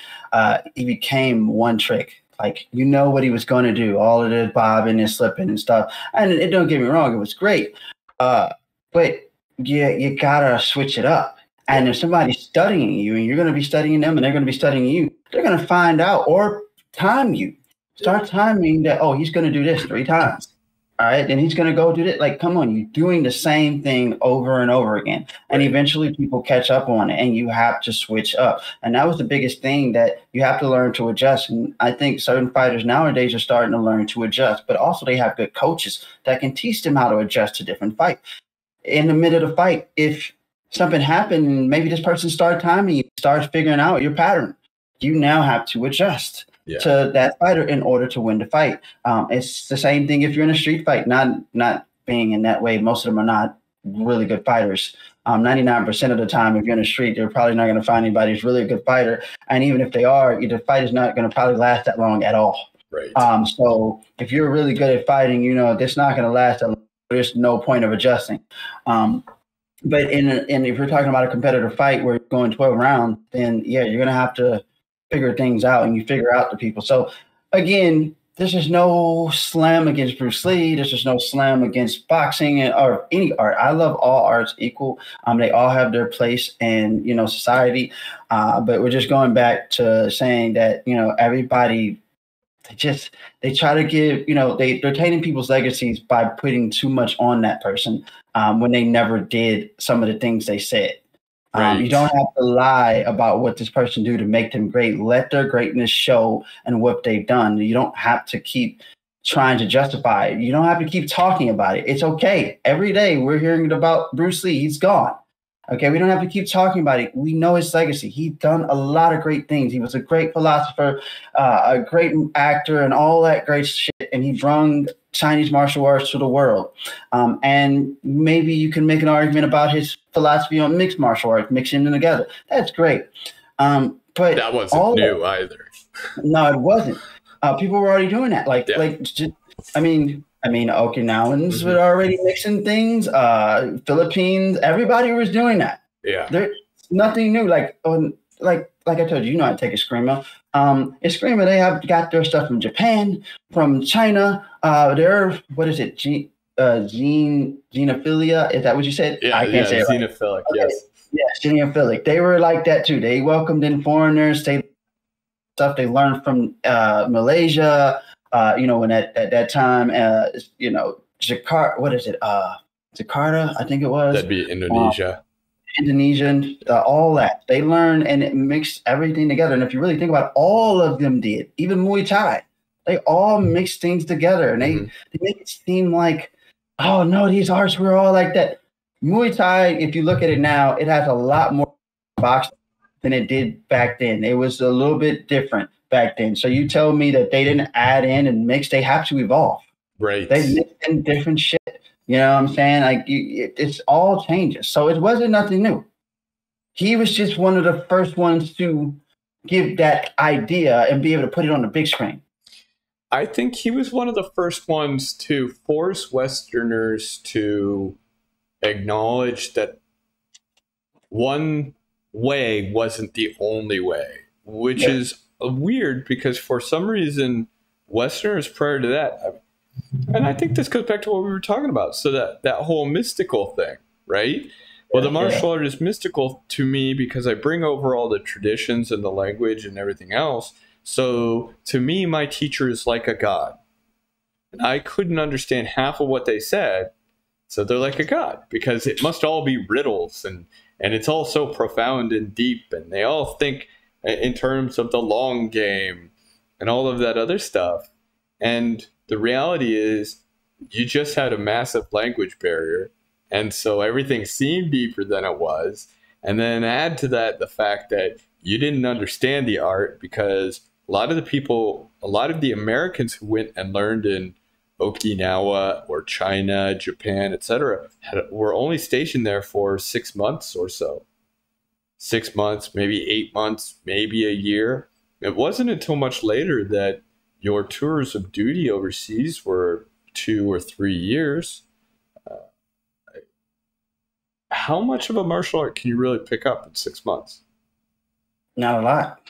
he became one trick. Like, what he was going to do, all of this bobbing and slipping and stuff. And it don't get me wrong, it was great. But you gotta switch it up. And if somebody's studying you and you're going to be studying them and they're going to be studying you, they're going to find out or time you. Start timing that, he's going to do this 3 times. All right, then he's going to go do that. Like, come on, you're doing the same thing over and over again. And eventually people catch up on it, and you have to switch up. And that was the biggest thing, that you have to learn to adjust. And I think certain fighters nowadays are starting to learn to adjust, but also they have good coaches that can teach them how to adjust to different fights. In the middle of the fight, if something happened, maybe this person started timing you, starts figuring out your pattern, you now have to adjust to that fighter in order to win the fight. It's the same thing if you're in a street fight, not being in that way. Most of them are not really good fighters. 99% of the time, if you're in the street, you're probably not going to find anybody who's really a good fighter. And even if they are, the fight is not going to probably last that long at all. Right. So if you're really good at fighting, it's not going to last that long. There's no point of adjusting. But if you're talking about a competitive fight where you're going 12 rounds, then you're going to have to figure things out, and you figure out the people. So again, this is no slam against Bruce Lee. This is no slam against boxing or any art. I love all arts equal. They all have their place in, society. But we're just going back to saying that, everybody, they try to give, they're tainting people's legacies by putting too much on that person when they never did some of the things they said. Right. You don't have to lie about what this person do to make them great. Let their greatness show and what they've done. You don't have to keep trying to justify it. You don't have to keep talking about it. It's okay. Every day we're hearing about Bruce Lee. He's gone. Okay, we don't have to keep talking about it. We know his legacy. He's done a lot of great things. He was a great philosopher, a great actor, and all that great shit. And he brought Chinese martial arts to the world. And maybe you can make an argument about his philosophy on mixed martial arts, mixing them together. That's great. But that wasn't new either. No, it wasn't. People were already doing that. Okinawans were already mixing things. Philippines, everybody was doing that. Yeah, there's nothing new. Like I told you, how to take a screamer. A screamer, they have got their stuff from Japan, from China. What is it? Xenophilia? Is that what you said? Yeah, I can't say it. Xenophilic. Right. Yes. Yes, xenophilic. They were like that too. They welcomed in foreigners. They learned from Malaysia. When at that time, Jakarta, what is it? Jakarta, I think it was. That'd be Indonesia. Indonesian, all that. They learned and it mixed everything together. And if you really think about it, all of them did, even Muay Thai. They all mixed things together. And they make it seem like, oh, no, these arts were all like that. Muay Thai, if you look at it now, it has a lot more boxing than it did back then. It was a little bit different back then. So you tell me that they didn't add in and mix. They have to evolve. Right. They mixed in different shit. You know what I'm saying? Like, it's all changes. So it wasn't nothing new. He was just one of the first ones to give that idea and be able to put it on the big screen. I think he was one of the first ones to force Westerners to acknowledge that one way wasn't the only way, which is weird because for some reason, Westerners prior to that, and I think this goes back to what we were talking about. So that whole mystical thing, right? Well, the martial art is mystical to me because I bring over all the traditions and the language and everything else. So to me, my teacher is like a god. And I couldn't understand half of what they said. So they're like a god because it must all be riddles and it's all so profound and deep. And they all think in terms of the long game and all of that other stuff. And the reality is you just had a massive language barrier. And so everything seemed deeper than it was. And then add to that the fact that you didn't understand the art, because a lot of the Americans who went and learned in Okinawa or China, Japan, etc., were only stationed there for 6 months or so. 6 months, maybe 8 months, maybe a year. It wasn't until much later that your tours of duty overseas were 2 or 3 years. How much of a martial art can you really pick up in 6 months? Not a lot.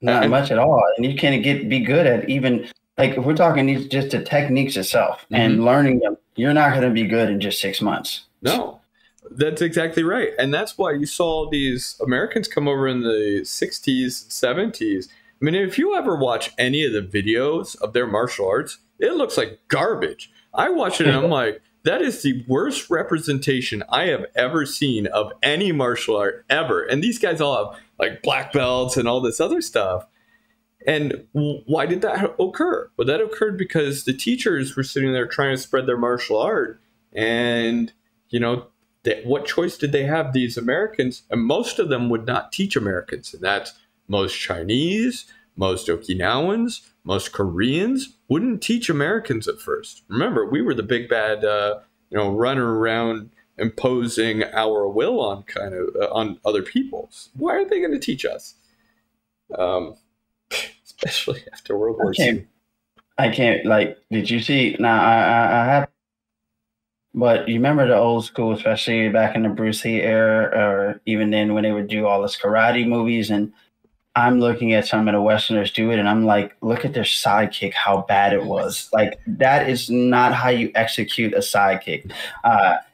Not much at all. And you can't be good at even, like, if we're talking just the techniques itself and learning them, you're not going to be good in just 6 months. No, that's exactly right. And that's why you saw these Americans come over in the 60s, 70s. I mean, if you ever watch any of the videos of their martial arts, it looks like garbage. I watch it and I'm like, that is the worst representation I have ever seen of any martial art ever. And these guys all have like black belts and all this other stuff. And why did that occur? Well, that occurred because the teachers were sitting there trying to spread their martial art. And, you know, what choice did they have, these Americans? And most of them would not teach Americans. And that's most Chinese, most Okinawans, most Koreans wouldn't teach Americans at first. Remember, we were the big bad, running around imposing our will on on other people's. Why are they going to teach us? Especially after World War II. I can't, like, did you see? Now, I have, but you remember the old school, especially back in the Bruce Lee era, or even then when they would do all this karate movies, and I'm looking at some of the Westerners do it, and I'm like, look at their sidekick, how bad it was. Like, that is not how you execute a sidekick.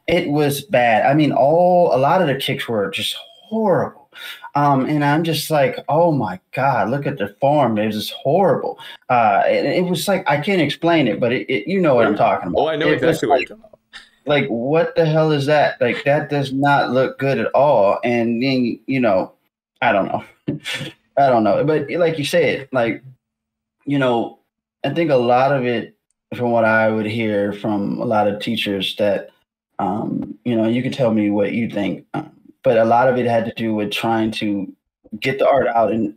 It was bad. I mean, a lot of the kicks were just horrible. And I'm just like, oh my God, look at the form. It was just horrible. It was like, I can't explain it, but you know what I'm talking about. Oh, I know exactly what you're talking about. Like, what the hell is that? Like, that does not look good at all. And then, I don't know. I don't know. But like you said, like, I think a lot of it, from what I would hear from a lot of teachers, that, you can tell me what you think, but a lot of it had to do with trying to get the art out and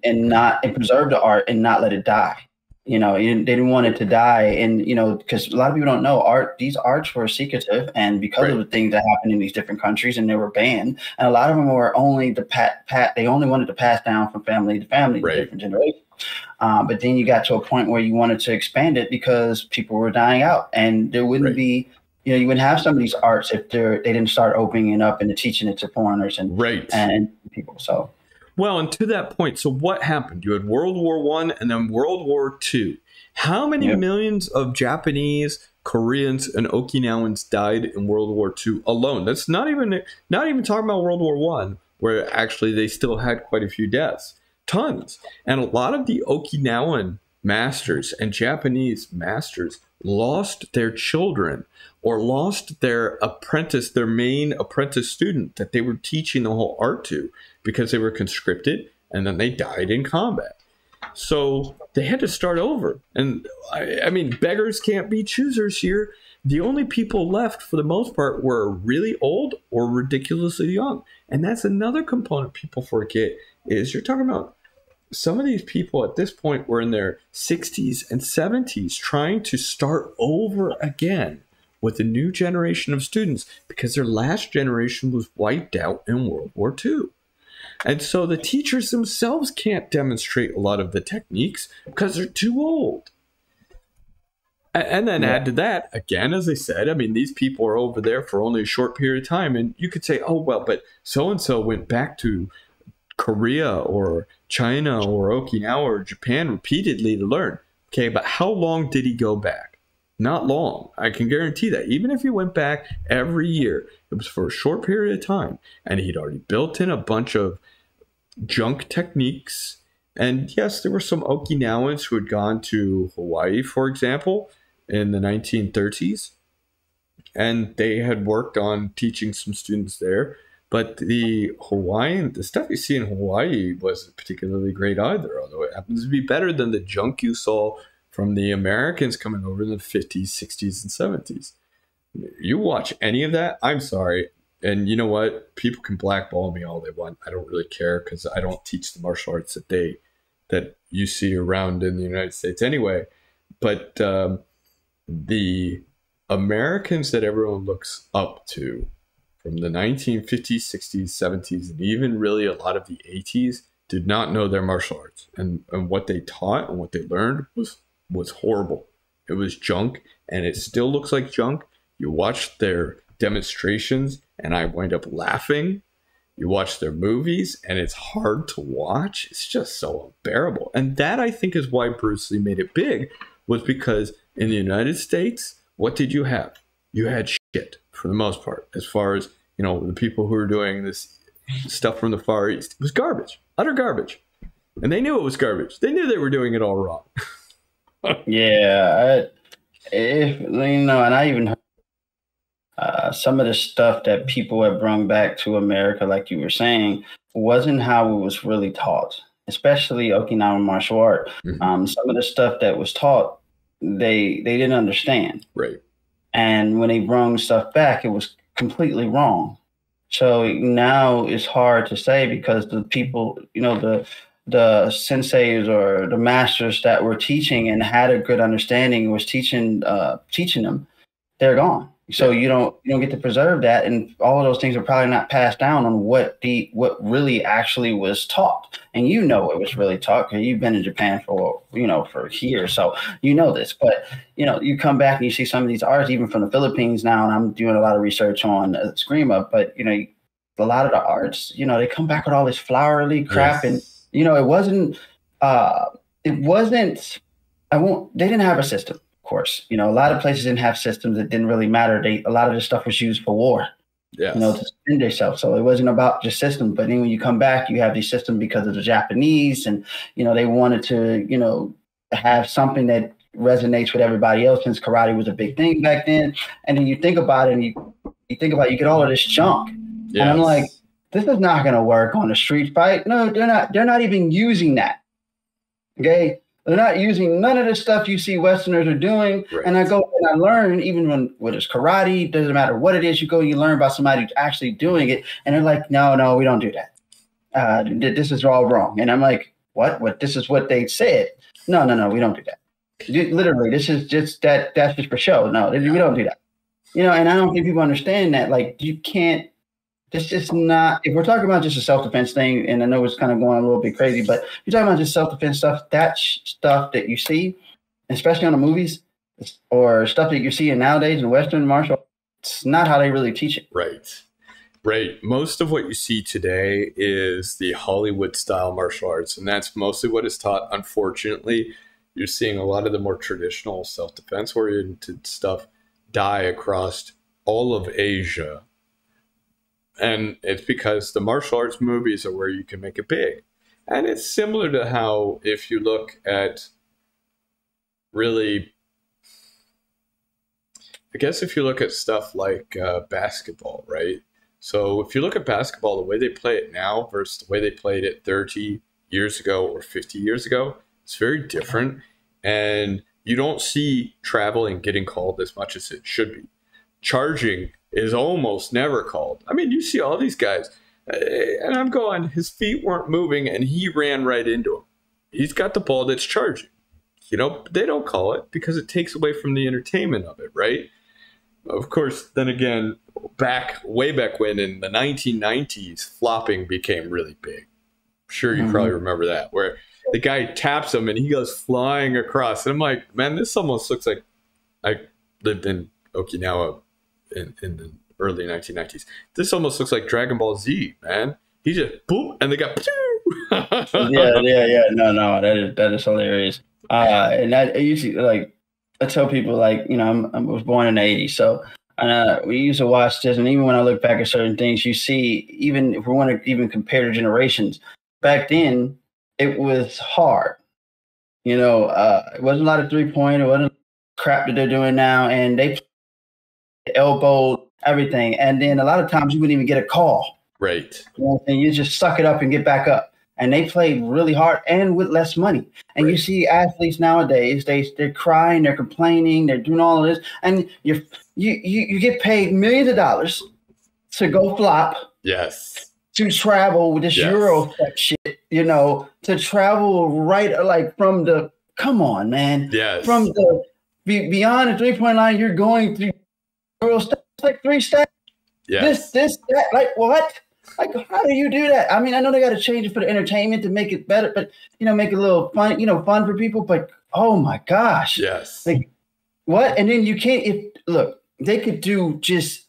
preserve the art and not let it die. They didn't want it to die. And, because a lot of people don't know these arts were secretive, and because of the things that happened in these different countries, and they were banned. And a lot of them were only they only wanted to pass down from family to family to different generations. But then you got to a point where you wanted to expand it because people were dying out, and there wouldn't be, you wouldn't have some of these arts if they didn't start opening it up and teaching it to foreigners and people. So. Well, and to that point, so what happened? You had World War I and then World War II. How many millions of Japanese, Koreans, and Okinawans died in World War II alone? That's not even talking about World War I, where actually they still had quite a few deaths. Tons. And a lot of the Okinawan masters and Japanese masters lost their children or lost their main apprentice student that they were teaching the whole art to, because they were conscripted and then they died in combat. So they had to start over. And I mean, beggars can't be choosers here. The only people left for the most part were really old or ridiculously young. And that's another component people forget, is you're talking about some of these people at this point were in their 60s and 70s trying to start over again with a new generation of students, because their last generation was wiped out in World War II. And so the teachers themselves can't demonstrate a lot of the techniques because they're too old. And then add to that, again, as I said, I mean, these people are over there for only a short period of time. And you could say, oh, well, but so-and-so went back to Korea or China or Okinawa or Japan repeatedly to learn. Okay, but how long did he go back? Not long. I can guarantee that. Even if he went back every year, it was for a short period of time. And he'd already built in a bunch of junk techniques. And yes, there were some Okinawans who had gone to Hawaii, for example, in the 1930s. And they had worked on teaching some students there. But the stuff you see in Hawaii wasn't particularly great either, although it happens to be better than the junk you saw from the Americans coming over in the 50s, 60s, and 70s. You watch any of that, I'm sorry. And you know what? People can blackball me all they want. I don't really care because I don't teach the martial arts that you see around in the United States anyway. But the Americans that everyone looks up to from the 1950s, 60s, 70s, and even really a lot of the 80s did not know their martial arts. And what they taught and what they learned was horrible. It was junk, and it still looks like junk. You watch their demonstrations, and I wind up laughing. You watch their movies, and it's hard to watch. It's just so unbearable. And that, I think, is why Bruce Lee made it big, was because in the United States, what did you have? You had shit, for the most part, as far as, the people who were doing this stuff from the Far East. It was garbage, utter garbage. And they knew it was garbage. They knew they were doing it all wrong. Yeah. And I even heard some of the stuff that people have brought back to America, like you were saying, wasn't how it was really taught, especially Okinawan martial art. Mm-hmm. Some of the stuff that was taught, they didn't understand. Right. And when they brought stuff back, it was completely wrong. So now it's hard to say because the people, the senseis or the masters that were teaching and had a good understanding was teaching them, they're gone. So you don't get to preserve that, and all of those things are probably not passed down on what really actually was taught. And it was really taught because you've been in Japan for years, so this. But you come back and you see some of these arts, even from the Philippines now, and I'm doing a lot of research on Screama. But a lot of the arts, they come back with all this flowery crap, yes. And it wasn't. They didn't have a system. Of course, a lot of places didn't have systems. It didn't really matter. A lot of the stuff was used for war, yes. To defend themselves. So it wasn't about just systems. But then when you come back, you have these systems because of the Japanese, and they wanted to, have something that resonates with everybody else. Since karate was a big thing back then, and then you think about it, and you get all of this junk, yes. And I'm like, this is not going to work on a street fight. No, they're not. They're not even using that. Okay. They're not using none of the stuff you see Westerners are doing. Right. And I go and I learn, even when it's karate, doesn't matter what it is, you learn about somebody who's actually doing it. And they're like, no, we don't do that. This is all wrong. And I'm like, what? This is what they said. No, we don't do that. Literally, this is just that's just for show. No, we don't do that. And I don't think people understand that. Like, you can't. It's just not, if we're talking about just a self-defense thing, and I know it's kind of going a little bit crazy, but you're talking about just self-defense stuff, that stuff that you see, especially on the movies or stuff that you're seeing nowadays in Western martial, it's not how they really teach it. Right. Most of what you see today is the Hollywood-style martial arts, and that's mostly what is taught. Unfortunately, you're seeing a lot of the more traditional self-defense-oriented stuff die across all of Asia. And it's because the martial arts movies are where you can make it big. And it's similar to how, if you look at stuff like basketball, right? So if you look at basketball, the way they play it now versus the way they played it 30 years ago or 50 years ago, it's very different. And you don't see traveling getting called as much as it should be. Charging is almost never called. I mean, you see all these guys, and I'm going, his feet weren't moving, and he ran right into him. He's got the ball that's charging. They don't call it because it takes away from the entertainment of it, right? Of course, then again, way back when in the 1990s, flopping became really big. I'm sure you probably remember that, where the guy taps him and he goes flying across. And I'm like, man, this almost looks like I lived in Okinawa in the early 1990s. This almost looks like Dragon Ball Z, man. He just boom, and they got yeah. No, that is hilarious. And that I usually I tell people I was born in the 80s, so we used to watch this, and even when I look back at certain things, you see, even if we want to even compare the generations, back then it was hard. It wasn't a lot of 3-point. It wasn't crap that they're doing now, and they elbowed everything, and then a lot of times you wouldn't even get a call. Right. You know what I'm saying? You just suck it up and get back up. And they played really hard and with less money. And you see athletes nowadays, they're crying, they're complaining, they're doing all of this, and you get paid millions of dollars to go flop. Yes. To travel with this Euro shit, to travel right like from the come on, man. Yes. From the beyond the 3-point line, you're going through Euro steps, like 3 steps. Yes. This, that, like what? Like, how do you do that? I mean, I know they got to change it for the entertainment to make it better, but make it a little fun, fun for people. But oh my gosh, yes, like what? And then you can't. Look, they could do just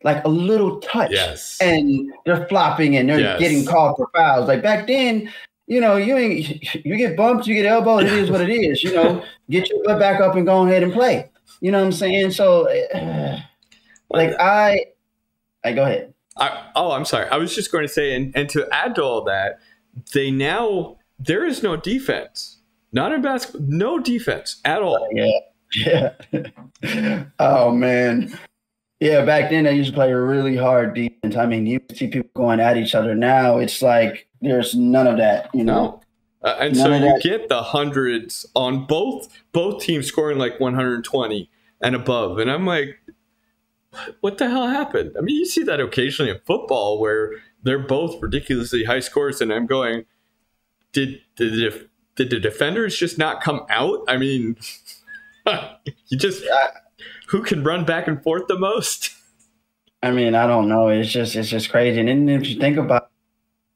like a little touch, and they're flopping and they're getting called for fouls. Like back then, you get bumped, you get elbowed. It is what it is. Get your butt back up and go ahead and play. You know what I'm saying? So, like I go ahead. I'm sorry. I was just going to say, and to add to all that, there is no defense. Not in basketball, no defense at all. Yeah. Oh man. Yeah, back then they used to play really hard defense. I mean, you see people going at each other. Now it's like there's none of that, No. And so you get the hundreds on both teams scoring like 120 and above. And I'm like, what the hell happened? I mean, you see that occasionally in football where they're both ridiculously high scores, and I'm going, did the defenders just not come out? I mean, who can run back and forth the most? I mean, I don't know. It's just crazy. And then if you think about it,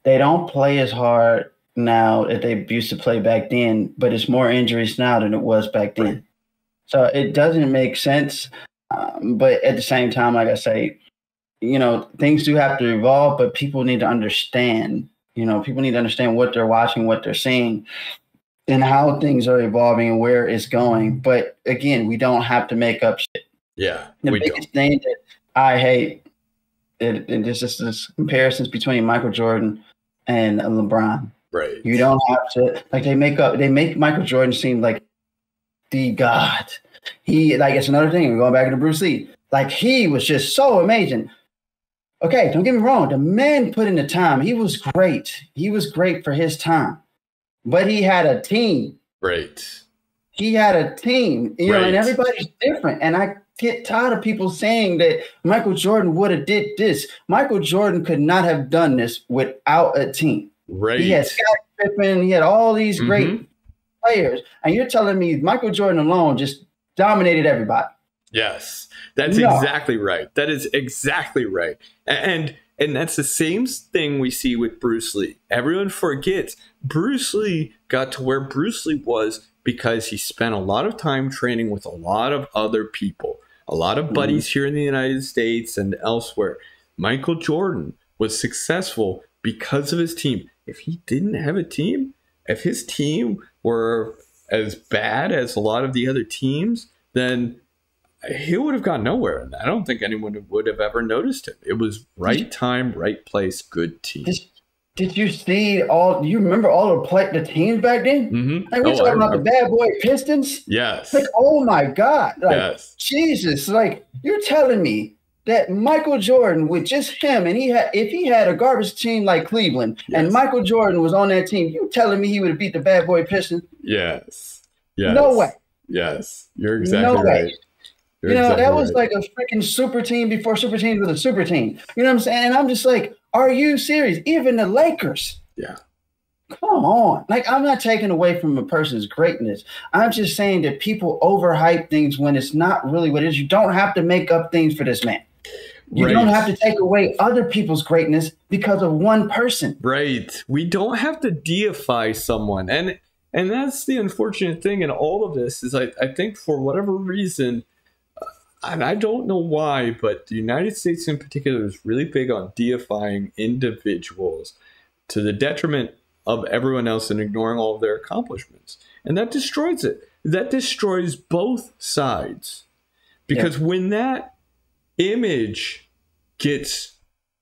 they don't play as hard now that they used to play back then, but it's more injuries now than it was back then. Right. So it doesn't make sense. But at the same time, like I say, things do have to evolve, but people need to understand, people need to understand what they're watching, what they're seeing, and how things are evolving and where it's going. But again, we don't have to make up shit. Yeah. The biggest thing that I hate, and this is this comparisons between Michael Jordan and LeBron. Right. You don't have to, like, they make Michael Jordan seem like the God. It's another thing. We're going back to Bruce Lee. Like, he was just so amazing. Okay, don't get me wrong. The man put in the time. He was great. He was great for his time. But he had a team. Right. He had a team. And everybody's different. And I get tired of people saying that Michael Jordan would have did this. Michael Jordan could not have done this without a team. Right. He had Scott Pippen. He had all these great players. And you're telling me Michael Jordan alone just dominated everybody. Yes, that's exactly right. That is exactly right. And that's the same thing we see with Bruce Lee. Everyone forgets Bruce Lee got to where Bruce Lee was because he spent a lot of time training with a lot of other people, a lot of buddies here in the United States and elsewhere. Michael Jordan was successful because of his team. If he didn't have a team, if his team were as bad as a lot of the other teams, then he would have gone nowhere. And I don't think anyone would have ever noticed him. It was right time, right place, good team. Did you see you remember all the teams back then? Mm-hmm. Like, we're talking about the bad boy Pistons? Yes. Like, oh my God. Like, yes. Jesus. Like, you're telling me that Michael Jordan with just him, and if he had a garbage team like Cleveland, and Michael Jordan was on that team, you telling me he would have beat the bad boy Pistons? Yes. Yes. No way. Yes. You're exactly right. That was like a freaking super team before super teams was a super team. You know what I'm saying? And I'm just like, are you serious? Even the Lakers. Yeah. Come on. Like, I'm not taking away from a person's greatness. I'm just saying that people overhype things when it's not really what it is. You don't have to make up things for this man. You don't have to take away other people's greatness because of one person. Right. We don't have to deify someone. And that's the unfortunate thing in all of this is I think for whatever reason, and I don't know why, but the United States in particular is really big on deifying individuals to the detriment of everyone else and ignoring all of their accomplishments. And that destroys it. That destroys both sides. Because when that image gets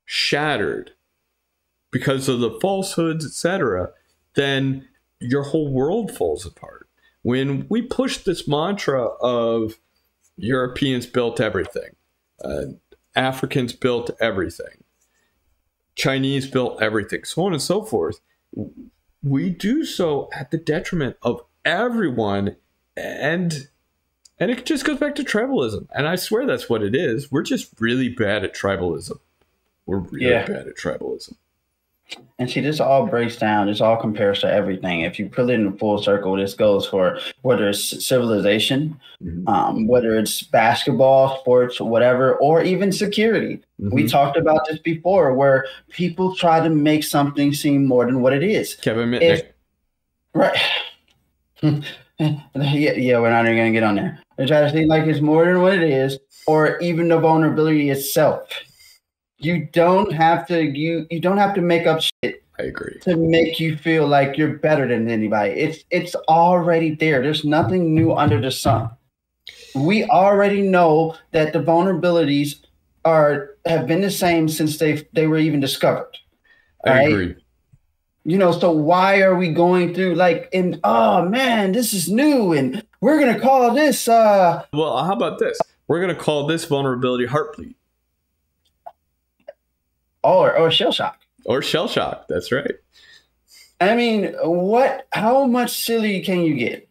shattered because of the falsehoods, etc., then your whole world falls apart. When we push this mantra of Europeans built everything, Africans built everything, Chinese built everything, so on and so forth. We do so at the detriment of everyone, and it just goes back to tribalism. And I swear that's what it is. We're just really bad at tribalism. We're really bad at tribalism. And see, this all breaks down. This all compares to everything. If you put it in a full circle, this goes for whether it's civilization, whether it's basketball, sports, whatever, or even security. We talked about this before, where people try to make something seem more than what it is. Kevin Mitnick. Right. Yeah, we're not even going to get on there. They try to seem like it's more than what it is, or even the vulnerability itself. You don't have to make up shit. I agree. To make you feel like you're better than anybody. It's already there. There's nothing new under the sun. We already know that the vulnerabilities have been the same since they were even discovered. I agree. You know, so why are we going through oh man, this is new and we're gonna call this well, how about this? We're gonna call this vulnerability heartbleed. Or shell shock. Or shell shock, that's right. I mean, how much silly can you get?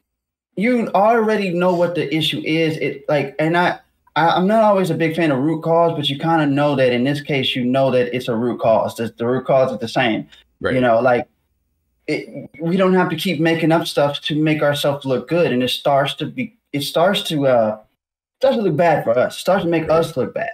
You already know what the issue is. I'm not always a big fan of root cause, but you kind of know that in this case, you know that it's a root cause. The root cause is the same. Right. You know, we don't have to keep making up stuff to make ourselves look good. And it starts to look bad for us. It starts to make us look bad.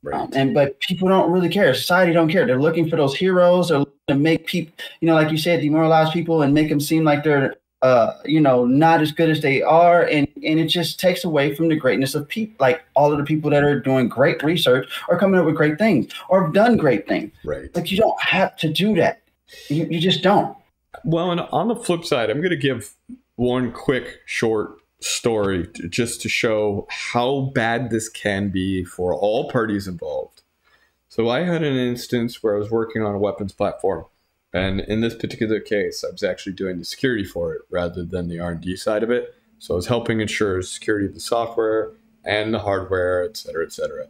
Right. But people don't really care. Society don't care. They're looking for those heroes or to make people, like you said, demoralize people and make them seem like they're, not as good as they are. And it just takes away from the greatness of people, like all of the people that are doing great research or coming up with great things or have done great things. Right. Like you don't have to do that. You just don't. Well, and on the flip side, I'm going to give one quick short story just to show how bad this can be for all parties involved. So I had an instance where I was working on a weapons platform, and in this particular case I was actually doing the security for it rather than the R&D side of it. So I was helping ensure security of the software and the hardware, etc., etc.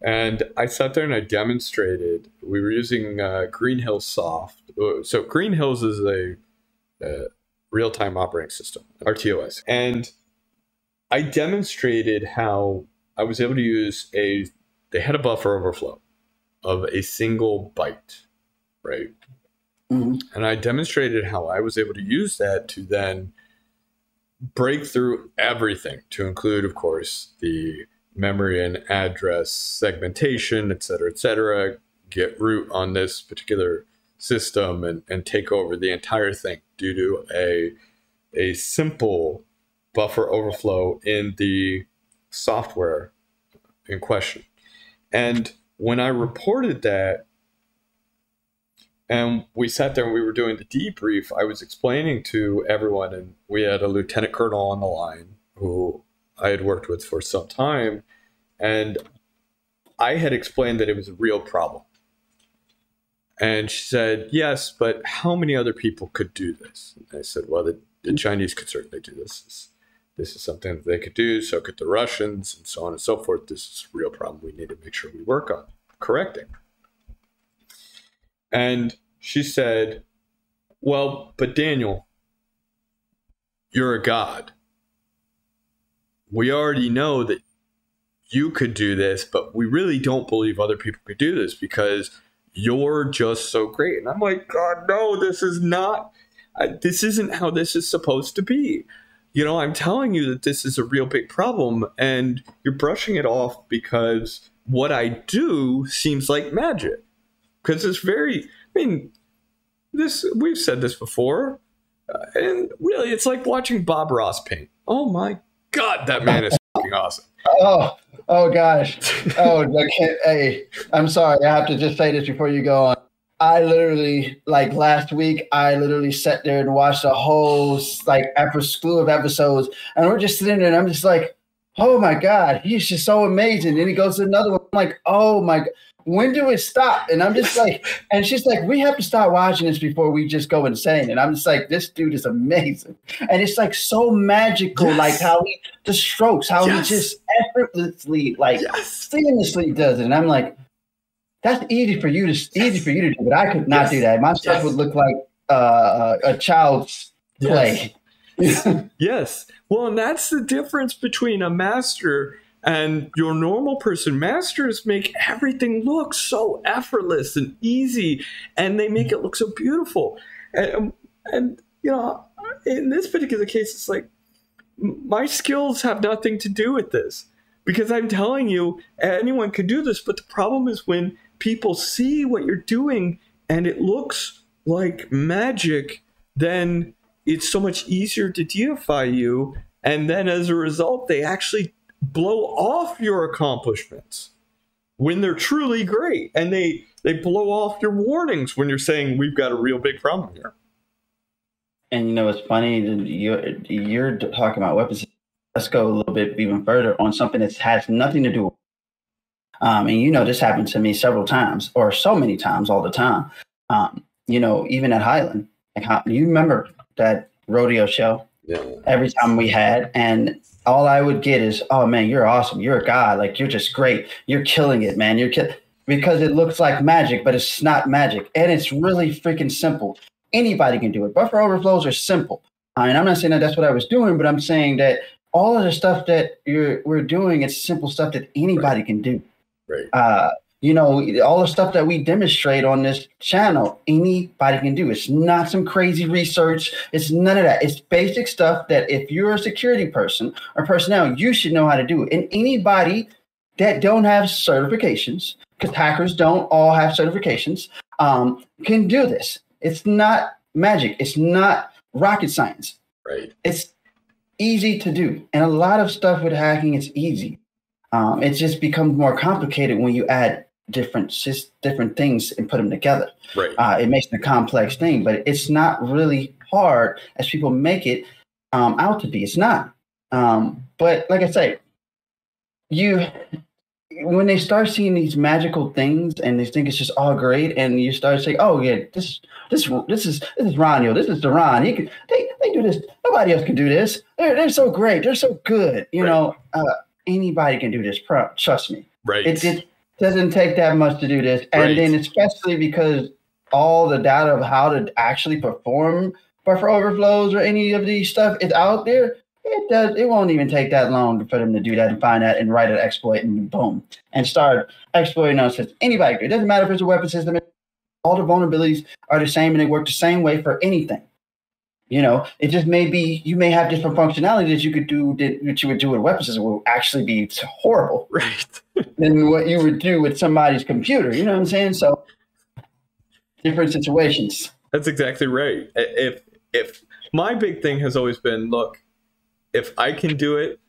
And I sat there and I demonstrated. We were using Green Hills Soft. So Green Hills is a real-time operating system, RTOS. And I demonstrated how I was able to use they had a buffer overflow of a single byte, right? Mm-hmm. And I demonstrated how I was able to use that to then break through everything, to include, of course, the memory and address segmentation, et cetera, get root on this particular system and take over the entire thing due to a simple buffer overflow in the software in question. And when I reported that, and we sat there and we were doing the debrief, I was explaining to everyone, and we had a lieutenant colonel on the line who I had worked with for some time, and I had explained that it was a real problem. And she said, yes, but how many other people could do this? And I said, well, the Chinese could certainly do this. This is something that they could do, so could the Russians, and so on and so forth. This is a real problem we need to make sure we work on correcting. And she said, well, but Daniel, you're a god. We already know that you could do this, but we really don't believe other people could do this because you're just so great. And I'm like, God, no, this is not, this isn't how this is supposed to be. I'm telling you that this is a real big problem, and you're brushing it off because what I do seems like magic. Because it's we've said this before, and really, it's like watching Bob Ross paint. Oh my God, that man is fucking awesome. Oh gosh. Hey, I'm sorry. I have to just say this before you go on. I literally, last week, sat there and watched a whole slew of episodes, and we're just sitting there, and I'm just like, oh my God, he's just so amazing. And he goes to another one. I'm like, oh my God, when do it stop? And I'm just like, and she's like, we have to start watching this before we just go insane. And I'm just like, this dude is amazing. And it's so magical, yes. How the strokes, how yes. he just effortlessly, yes. seamlessly does it. And I'm like, That's easy for you to do, but I could not do that. My stuff would look like a child's play. Yes. Well, and that's the difference between a master and your normal person. Masters make everything look so effortless and easy, and they make it look so beautiful. And you know, in this particular case, it's like my skills have nothing to do with this, because I'm telling you, anyone can do this. But the problem is when people see what you're doing and it looks like magic, then it's so much easier to deify you. And then as a result, they actually blow off your accomplishments when they're truly great. And they blow off your warnings when you're saying, we've got a real big problem here. And you know, it's funny, you're talking about weapons. Let's go a little bit even further on something that has nothing to do with and you know, this happened to me several times, or so many times, all the time. You know, even at Highland, you remember that rodeo show? Yeah. Every time we had, and all I would get is, "Oh man, you're awesome. You're a guy. Like, you're just great. You're killing it, man. Because it looks like magic, but it's not magic, and it's really freaking simple. Anybody can do it. Buffer overflows are simple. And I'm not saying that that's what I was doing, but I'm saying that all of the stuff that we're doing, it's simple stuff that anybody can do. Right. You know, all the stuff that we demonstrate on this channel, anybody can do. It's not some crazy research. It's none of that. It's basic stuff that if you're a security person or personnel, you should know how to do it. And anybody that don't have certifications, because hackers don't all have certifications, can do this. It's not magic. It's not rocket science. Right. It's easy to do. And a lot of stuff with hacking, it's easy. It just becomes more complicated when you add different things and put them together. Right. It makes it a complex thing, but it's not really hard as people make it out to be. It's not. But like I say, when they start seeing these magical things and they think it's just all great, and you start saying, "Oh yeah, this is Roniel, this is DaRon. They do this. Nobody else can do this. They're so great. They're so good. You know, anybody can do this. Trust me. Right. It doesn't take that much to do this, and then especially because all the data of how to actually perform buffer overflows or any of these stuff is out there. It won't even take that long for them to do that and find that and write an exploit and boom, and start exploiting on systems. Anybody can. It doesn't matter if it's a weapon system. All the vulnerabilities are the same and they work the same way for anything. You know, it just may be, you may have different functionality that you could do that you would do with a weapon system will actually be horrible. Right. Than what you would do with somebody's computer. You know what I'm saying? So different situations. That's exactly right. If my big thing has always been, look, if I can do it,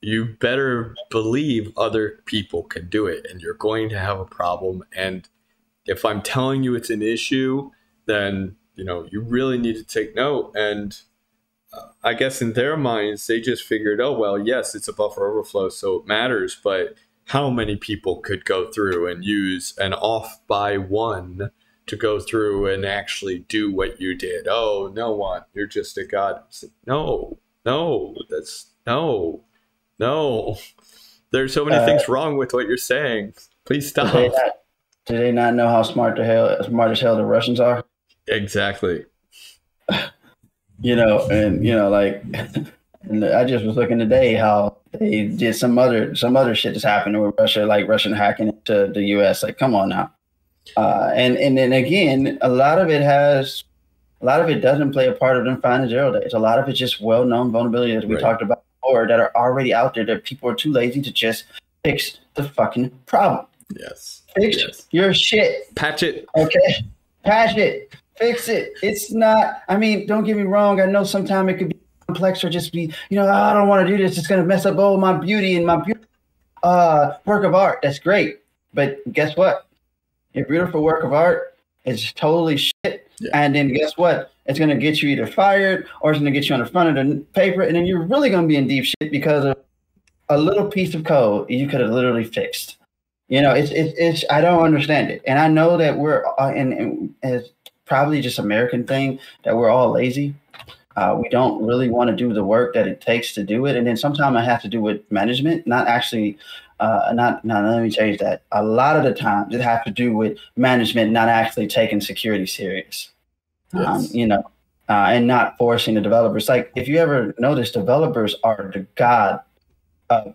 you better believe other people can do it, and you're going to have a problem. And if I'm telling you it's an issue, then, you know, you really need to take note. And I guess in their minds, they just figured, oh, well, yes, it's a buffer overflow, so it matters. But how many people could go through and use an off by one to go through and actually do what you did? Oh, no one. You're just a god. No. There's so many things wrong with what you're saying. Please stop. Do they not know how smart as hell the Russians are? Exactly. You know, and you know, like, and I just was looking today how they did some other shit that's happening with Russia, like Russian hacking into the U.S. Like, come on now. And then again, a lot of it doesn't play a part of them finding 0 days. A lot of it's just well-known vulnerabilities that we talked about before that are already out there that people are too lazy to just fix the fucking problem. Yes. Fix your shit. Patch it. Okay. Patch it. Fix it. It's not, I mean, don't get me wrong. I know sometimes it could be complex or just be, you know, I don't want to do this. It's going to mess up all my beauty and my work of art. That's great. But guess what? Your beautiful work of art is totally shit. Yeah. And then guess what? It's going to get you either fired or it's going to get you on the front of the paper. And then you're really going to be in deep shit because of a little piece of code you could have literally fixed. You know, it's I don't understand it. And I know that we're, and it's probably just American thing, that we're all lazy. We don't really want to do the work that it takes to do it. And then sometimes I have to do with management, not actually let me change that. A lot of the times it has to do with management not actually taking security serious. Yes. And not forcing the developers. Like, if you ever notice, developers are the god of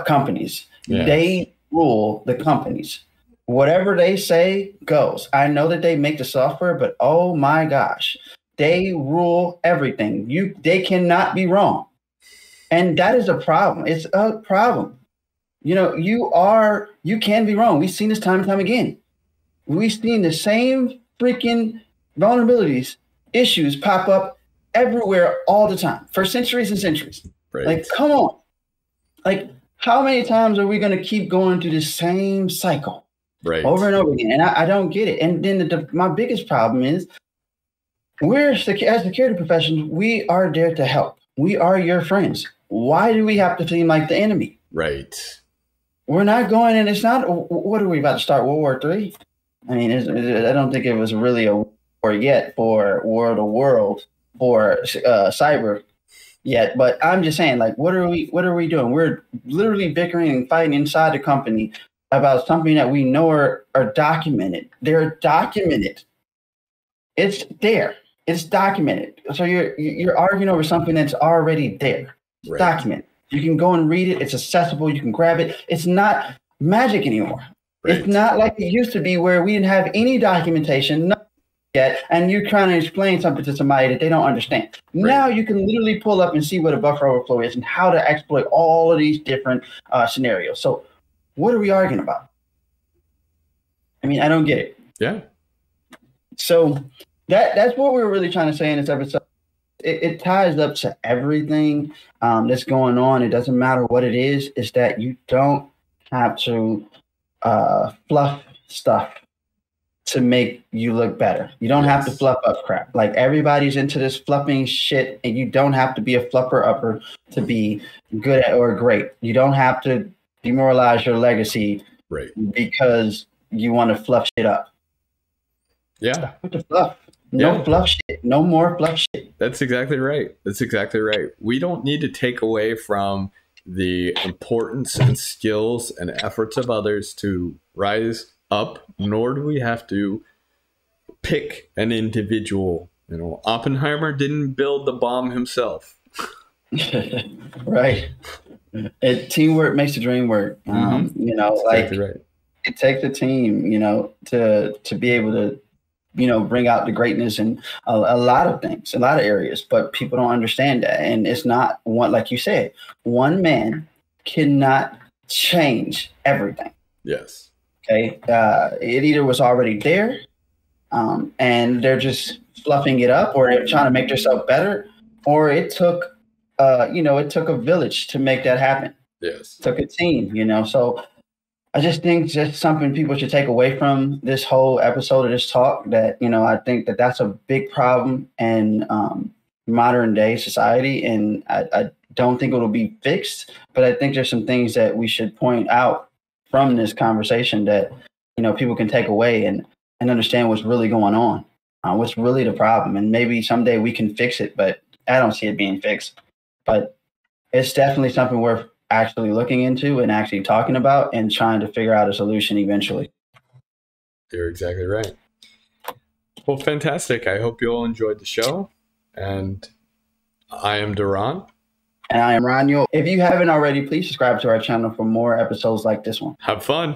companies. Yes. They rule the companies. Whatever they say goes. I know that they make the software, but oh my gosh, they rule everything. They cannot be wrong. And that is a problem. It's a problem. You can be wrong. We've seen this time and time again. We've seen the same freaking vulnerabilities, issues pop up everywhere all the time for centuries and centuries. Right. Like, come on. Like, how many times are we going to keep going through the same cycle over and over again? And I don't get it. And then my biggest problem is as security professionals, we are there to help. We are your friends. Why do we have to seem like the enemy? Right. We're not going, and it's not, what are we about to start, World War III? I mean, I don't think it was really a war yet for world for cyber yet, but I'm just saying, like, what are we doing? We're literally bickering and fighting inside the company about something that we know are documented. They're documented. It's there. It's documented. So you're arguing over something that's already there. It's documented. You can go and read it. It's accessible. You can grab it. It's not magic anymore. Right. It's not like it used to be where we didn't have any documentation yet, and you're trying to explain something to somebody that they don't understand. Right. Now you can literally pull up and see what a buffer overflow is and how to exploit all of these different scenarios. So what are we arguing about? I mean, I don't get it. Yeah. So that's what we're really trying to say in this episode. It ties up to everything that's going on. It doesn't matter what it is. It's that you don't have to fluff stuff to make you look better. You don't have to fluff up crap. Like, everybody's into this fluffing shit, and you don't have to be a fluffer upper to be good at or great. You don't have to demoralize your legacy because you want to fluff shit up. Yeah. What the fluff? No fluff shit. No more fluff shit. That's exactly right. We don't need to take away from the importance and skills and efforts of others to rise up, nor do we have to pick an individual. Oppenheimer didn't build the bomb himself. Right. Teamwork makes the dream work. Exactly right. It takes a team, to be able to, bring out the greatness in a lot of things, a lot of areas, but people don't understand that. And it's not one, like you said, one man cannot change everything. Yes. Okay. It either was already there, and they're just fluffing it up, or they're trying to make themselves better, or it took, it took a village to make that happen. Yes. It took a team, so I just think just something people should take away from this whole episode of this talk, that, I think that that's a big problem in modern day society. And I don't think it'll be fixed, but I think there's some things that we should point out from this conversation that, people can take away and understand what's really going on, what's really the problem. And maybe someday we can fix it, but I don't see it being fixed. But it's definitely something worth actually looking into and actually talking about and trying to figure out a solution eventually. You're exactly right. Well, fantastic. I hope you all enjoyed the show. And I am DaRon. And I am Roniel. If you haven't already, please subscribe to our channel for more episodes like this one. Have fun.